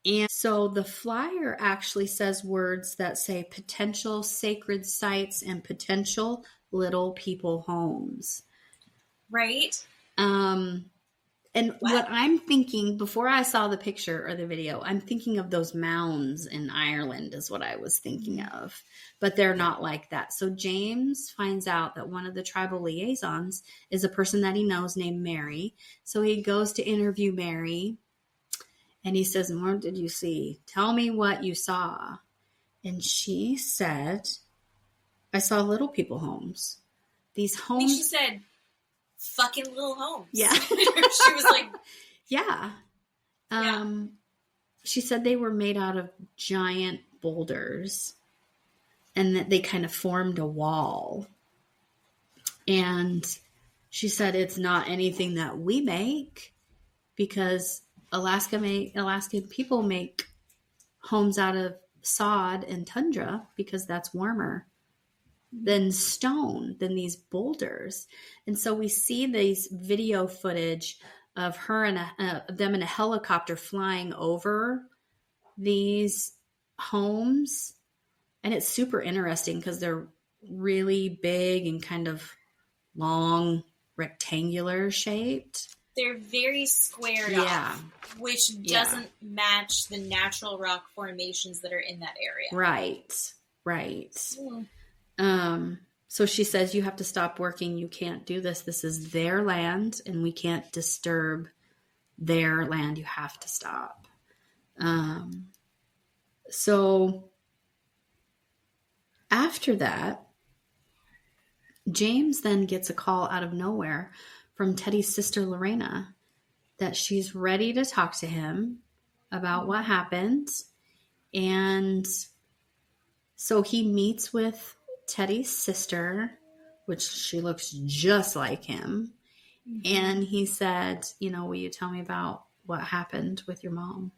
And so the flyer actually says words that say potential sacred sites and potential little people homes.
Right.
And what I'm thinking, before I saw the picture or the video, I'm thinking of those mounds in Ireland is what I was thinking of, but they're not like that. So James finds out that one of the tribal liaisons is a person that he knows named Mary. So he goes to interview Mary and he says, "What did you see? Tell me what you saw." And she said, "I saw little people homes. These homes."
I think she said, "Fucking little homes."
Yeah.
She was like,
yeah. She said they were made out of giant boulders and that they kind of formed a wall. And she said it's not anything that we make because Alaskan people make homes out of sod and tundra because that's warmer than stone, than these boulders. And so we see these video footage of her and them in a helicopter flying over these homes. And it's super interesting because they're really big and kind of long, rectangular shaped.
They're very squared off, which doesn't match the natural rock formations that are in that area.
Right.
Mm.
So she says, "You have to stop working. You can't do this. This is their land and we can't disturb their land. You have to stop." So after that, James then gets a call out of nowhere from Teddy's sister, Lorena, that she's ready to talk to him about what happened. And so he meets with Teddy's sister, which she looks just like him. Mm-hmm. And he said, "Will you tell me about what happened with your mom?"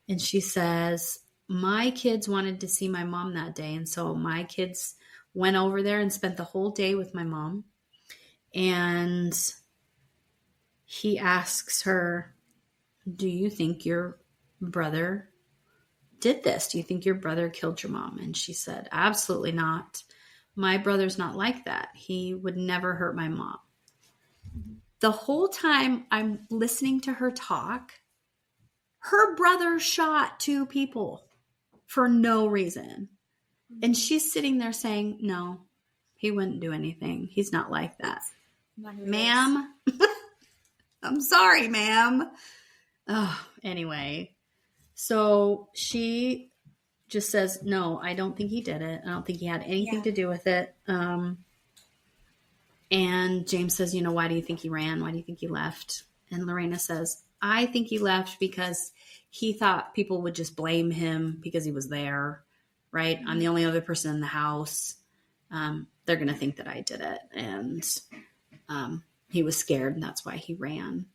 And she says, "My kids wanted to see my mom that day. And so my kids went over there and spent the whole day with my mom." And he asks her, "Do you think your brother did this? Do you think your brother killed your mom?" And she said, "Absolutely not. My brother's not like that. He would never hurt my mom." The whole time I'm listening to her talk, her brother shot 2 people for no reason. And she's sitting there saying, "No, he wouldn't do anything. He's not like that." Ma'am. I'm sorry, ma'am. Oh, anyway. So she just says, "No, I don't think he did it. I don't think he had anything to do with it." And James says, "Why do you think he ran? Why do you think he left?" And Lorena says, I think he left because he thought people would just blame him because he was there, right? I'm the only other person in the house. They're going to think that I did it. And he was scared, and that's why he ran.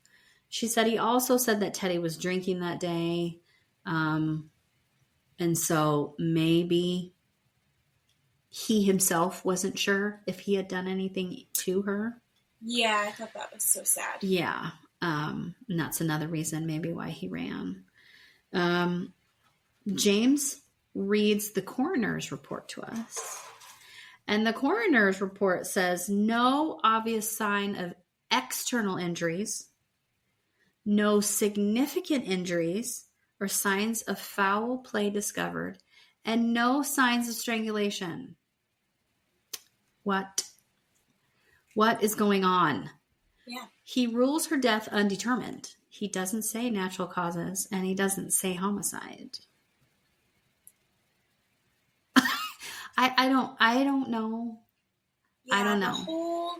She said he also said that Teddy was drinking that day. And so maybe he himself wasn't sure if he had done anything to her.
Yeah, I thought that was so sad.
Yeah. And that's another reason maybe why he ran. James reads the coroner's report to us. And the coroner's report says no obvious sign of external injuries, no significant injuries or signs of foul play discovered, and no signs of strangulation. What is going on?
Yeah.
He rules her death undetermined. He doesn't say natural causes, and he doesn't say homicide. I don't know.
Yeah,
I don't know.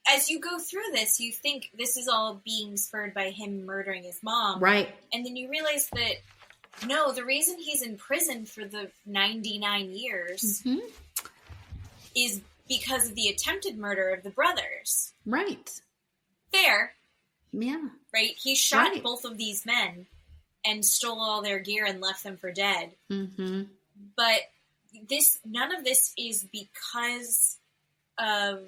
As you go through this, you think this is all being spurred by him murdering his mom.
Right.
And then you realize that, no, the reason he's in prison for the 99 years is because of the attempted murder of the brothers.
Right.
Fair.
Yeah.
Right? He shot both of these men and stole all their gear and left them for dead. Mm-hmm. But none of this is because of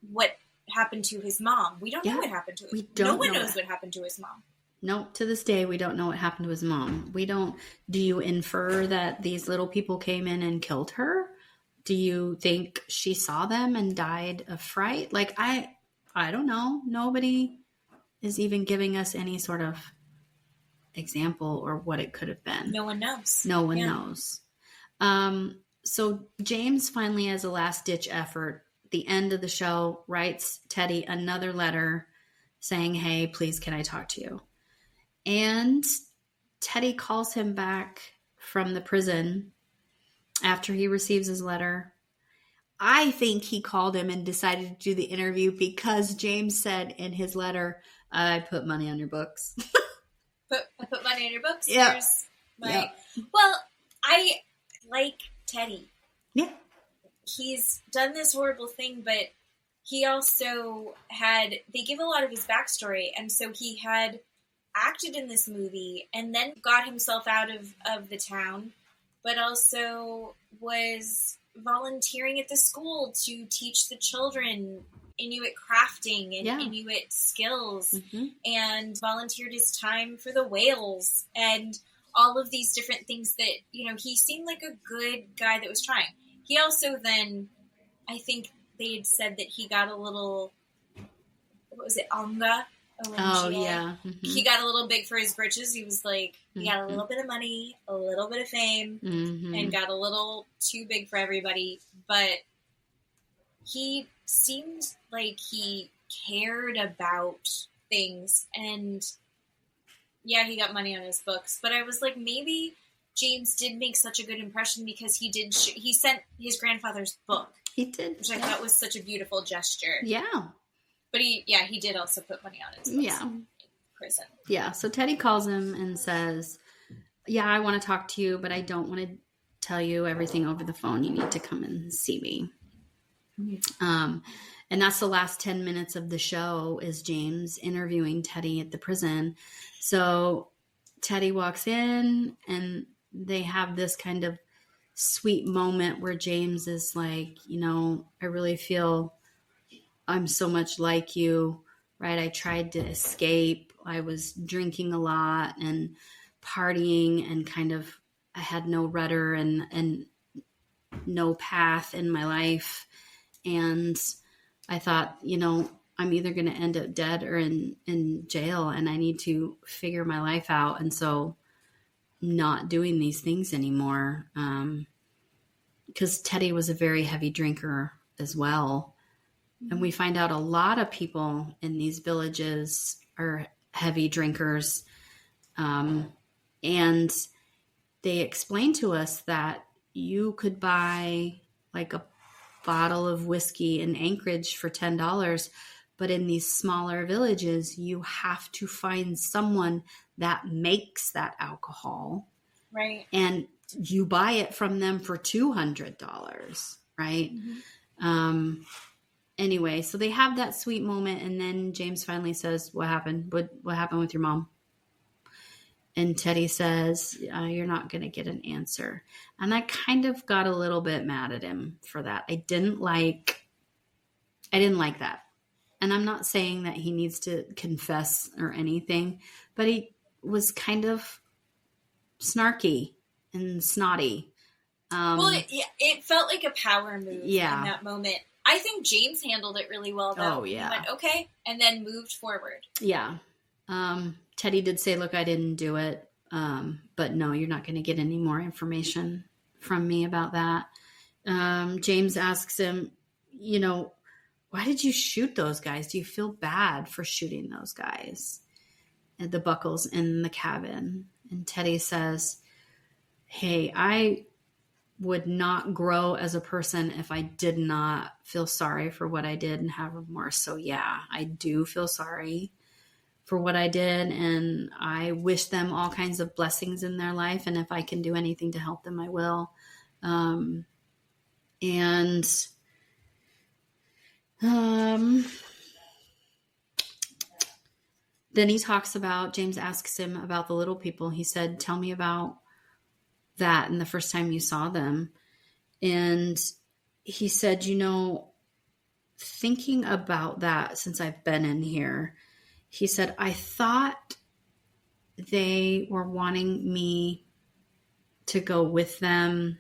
what happened to his mom. We don't know what happened to his mom. No one knows what happened to his mom.
No, to this day, we don't know what happened to his mom. Do you infer that these little people came in and killed her? Do you think she saw them and died of fright? Like, I don't know. Nobody is even giving us any sort of example or what it could have been.
No one knows.
No one knows. So James finally, as a last-ditch effort, the end of the show, writes Teddy another letter saying, hey, please, can I talk to you? And Teddy calls him back from the prison after he receives his letter. I think he called him and decided to do the interview because James said in his letter, I put money on your books.
I put money on your books?
Yeah.
Well, I like Teddy.
Yeah.
He's done this horrible thing, but he also they give a lot of his backstory, and so he had acted in this movie and then got himself out of the town, but also was volunteering at the school to teach the children Inuit crafting and Inuit skills, and volunteered his time for the whales and all of these different things that, he seemed like a good guy that was trying. He also then, I think they had said that he got a little, what was it, Onga?
Oh, yeah. Mm-hmm.
He got a little big for his britches. He was like, he got a little bit of money, a little bit of fame, and got a little too big for everybody. But he seemed like he cared about things. And yeah, he got money on his books. But I was like, maybe James did make such a good impression because he sent his grandfather's book.
He did.
Which I thought was such a beautiful gesture.
Yeah.
But he did also put money on his books in prison. Yeah,
so Teddy calls him and says, yeah, I want to talk to you, but I don't want to tell you everything over the phone. You need to come and see me. And that's the last 10 minutes of the show is James interviewing Teddy at the prison. So Teddy walks in and they have this kind of sweet moment where James is like, I really feel I'm so much like you, right? I tried to escape. I was drinking a lot and partying and I had no rudder and no path in my life. And I thought, I'm either going to end up dead or in jail, and I need to figure my life out. And so not doing these things anymore. Because Teddy was a very heavy drinker as well. And we find out a lot of people in these villages are heavy drinkers. And they explained to us that you could buy like a bottle of whiskey in Anchorage for $10, But in these smaller villages, you have to find someone that makes that alcohol.
Right.
And you buy it from them for $200, right? Mm-hmm. Anyway, so they have that sweet moment. And then James finally says, what happened? What happened with your mom? And Teddy says, you're not going to get an answer. And I kind of got a little bit mad at him for that. I didn't like that. And I'm not saying that he needs to confess or anything, but he was kind of snarky and snotty.
Well, it felt like a power move in that moment. I think James handled it really well, though.
Oh, yeah.
He went, okay, and then moved forward.
Yeah. Teddy did say, look, I didn't do it. But no, you're not going to get any more information from me about that. James asks him, why did you shoot those guys? Do you feel bad for shooting those guys? And the Buckles in the cabin. And Teddy says, hey, I would not grow as a person if I did not feel sorry for what I did and have remorse. So yeah, I do feel sorry for what I did. And I wish them all kinds of blessings in their life. And if I can do anything to help them, I will. Then he talks about, James asks him about the little people. He said, tell me about that and the first time you saw them. And he said, thinking about that since I've been in here, he said, I thought they were wanting me to go with them.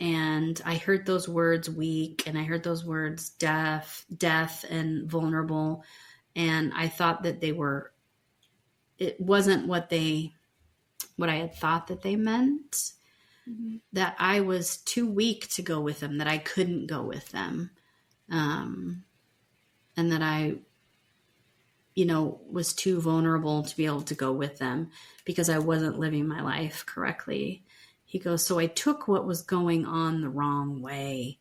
And I heard those words weak, and I heard those words death and vulnerable. And I thought that it wasn't what I had thought that they meant, that I was too weak to go with them, that I couldn't go with them. And that I, was too vulnerable to be able to go with them because I wasn't living my life correctly. He goes, so I took what was going on the wrong way.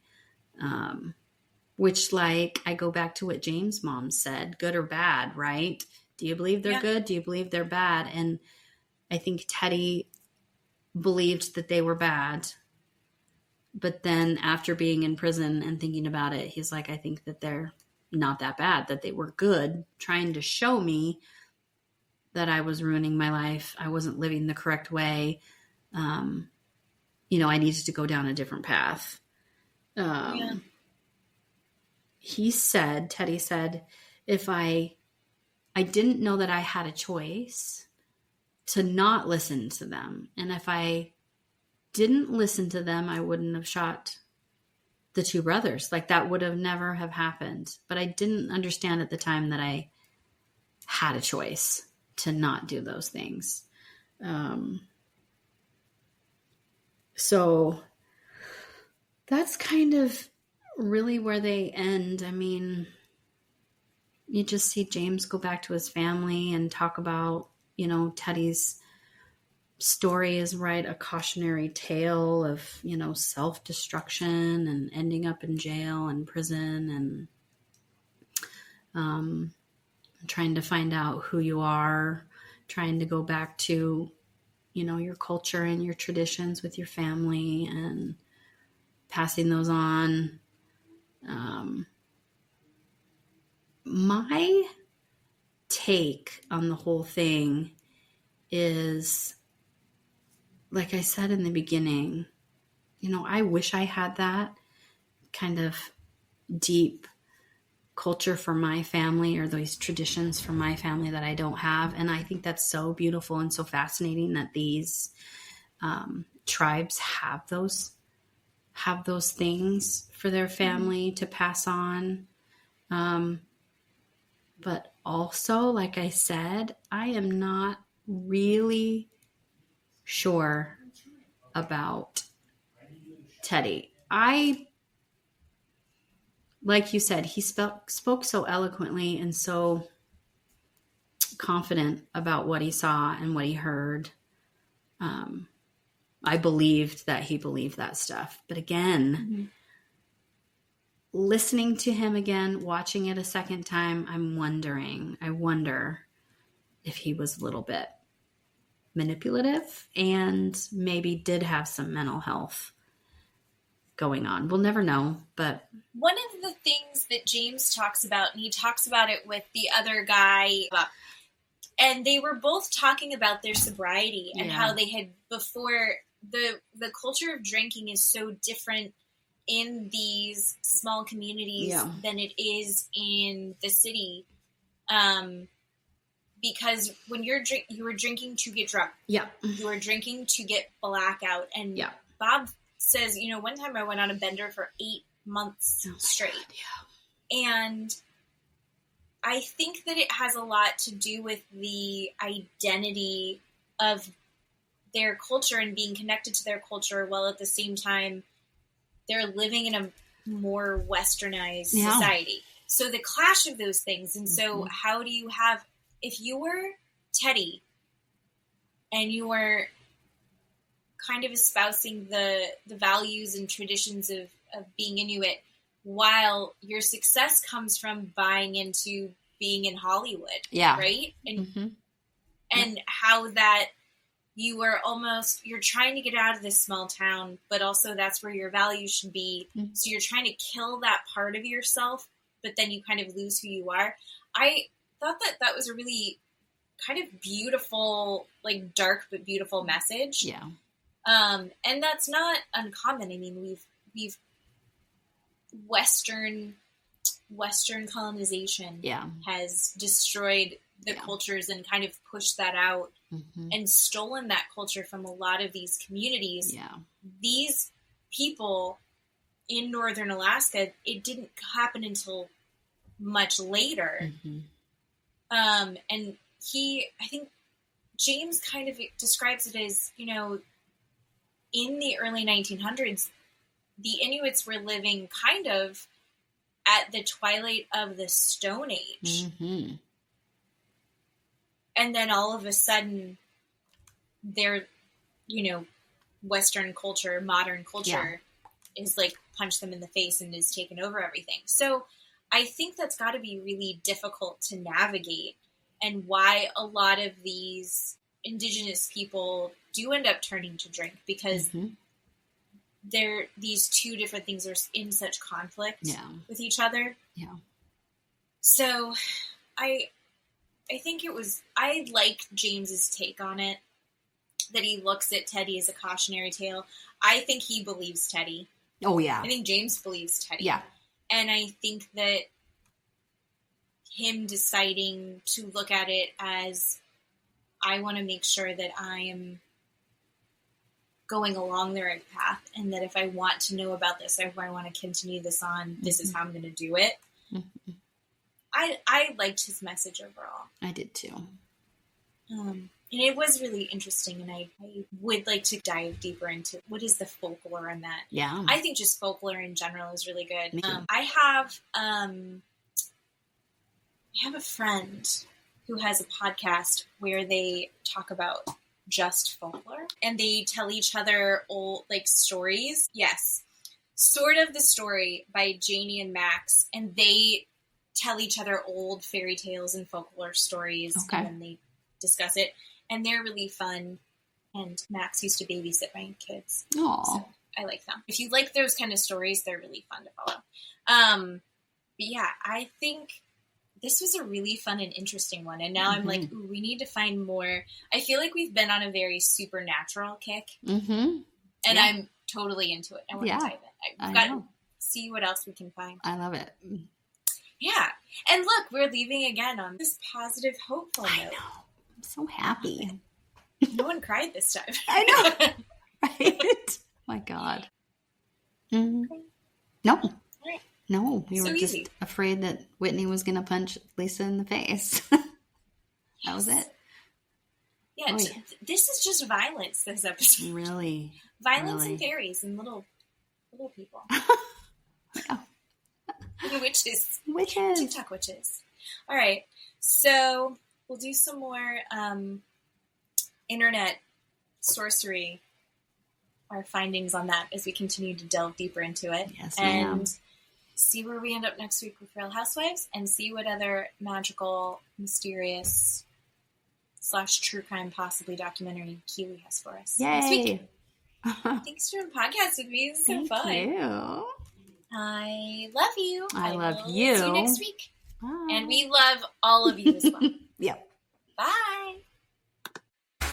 Which, I go back to what James' mom said, good or bad, right? Do you believe they're good? Do you believe they're bad? And I think Teddy believed that they were bad. But then after being in prison and thinking about it, he's like, I think that they're not that bad, that they were good, trying to show me that I was ruining my life. I wasn't living the correct way. I needed to go down a different path. Teddy said, if I didn't know that I had a choice to not listen to them. And if I didn't listen to them, I wouldn't have shot the two brothers. That would have never have happened. But I didn't understand at the time that I had a choice to not do those things. So that's kind of really where they end. I mean, you just see James go back to his family and talk about, Teddy's story is a cautionary tale of, self-destruction and ending up in jail and prison and trying to find out who you are, trying to go back to, your culture and your traditions with your family and passing those on. My take on the whole thing is, like I said in the beginning, I wish I had that kind of deep culture for my family or those traditions for my family that I don't have. And I think that's so beautiful and so fascinating that these tribes have those things for their family to pass on. But also, like I said, I am not really sure about Teddy. Like you said, he spoke so eloquently and so confident about what he saw and what he heard. I believed that he believed that stuff. But again, listening to him again, watching it a second time, I wonder if he was a little bit manipulative and maybe did have some mental health going on. We'll never know, but
one of the things that James talks about, and he talks about it with the other guy, and they were both talking about their sobriety and how they had before the culture of drinking is so different in these small communities than it is in the city. Because when you were drinking to get drunk. Yeah. You were drinking to get blackout. And Bob says, one time I went on a bender for 8 months straight. God, and I think that it has a lot to do with the identity of their culture and being connected to their culture, while at the same time they're living in a more westernized society. So the clash of those things. And so how do you have, if you were Teddy and you were kind of espousing the values and traditions of being Inuit, while your success comes from buying into being in Hollywood, right? And and how that you were you're trying to get out of this small town, but also that's where your values should be. So you're trying to kill that part of yourself, but then you kind of lose who you are. I thought that was a really kind of beautiful, like dark but beautiful message. Yeah. And that's not uncommon. I mean, we've Western colonization has destroyed the cultures and kind of pushed that out and stolen that culture from a lot of these communities. Yeah. These people in northern Alaska, it didn't happen until much later. And I think James kind of describes it as, in the early 1900s, the Inuits were living kind of at the twilight of the Stone Age. And then all of a sudden, their, Western culture, modern culture is like punched them in the face and is taken over everything. So I think that's got to be really difficult to navigate, and why a lot of these Indigenous people do end up turning to drink, because these two different things are in such conflict with each other. Yeah. So I think I liked James's take on it, that he looks at Teddy as a cautionary tale. I think he believes Teddy. Oh yeah. I think James believes Teddy. Yeah. And I think that him deciding to look at it as, I want to make sure that I am going along the right path, and that if I want to know about this, or if I want to continue this on, this is how I'm going to do it. I liked his message overall. I did too. And it was really interesting, and I would like to dive deeper into what is the folklore in that. Yeah. I think just folklore in general is really good. I have a friend who has a podcast where they talk about just folklore, and they tell each other old stories. Yes. Sort of the Story by Janie and Max, and they tell each other old fairy tales and folklore stories when they discuss it, and they're really fun. And Max used to babysit my kids. Aww. So I like them. If you like those kind of stories, they're really fun to follow. But yeah, I think this was a really fun and interesting one. And now I'm like, ooh, we need to find more. I feel like we've been on a very supernatural kick. And I'm totally into it. I want to dive in. I've got to see what else we can find. I love it. Yeah. And look, we're leaving again on this positive, hopeful note. I know. I'm so happy. No one cried this time. I know. Right? My God. No. Right. No, we were just afraid that Whitney was going to punch Lisa in the face. That was it. Yeah, this is just violence, this episode. Really? Violence and fairies and little people. Witches. TikTok witches. All right. So we'll do some more internet sorcery, our findings on that as we continue to delve deeper into it. Yes, and see where we end up next week with Real Housewives and see what other magical, mysterious / true crime, possibly documentary Keeley has for us next week.
Yay.
Thanks for doing a podcast with me. It was so fun.
Thank you.
I love you.
I love
will
you.
See you next week.
Bye.
And we love all of you as well.
Yep.
Bye.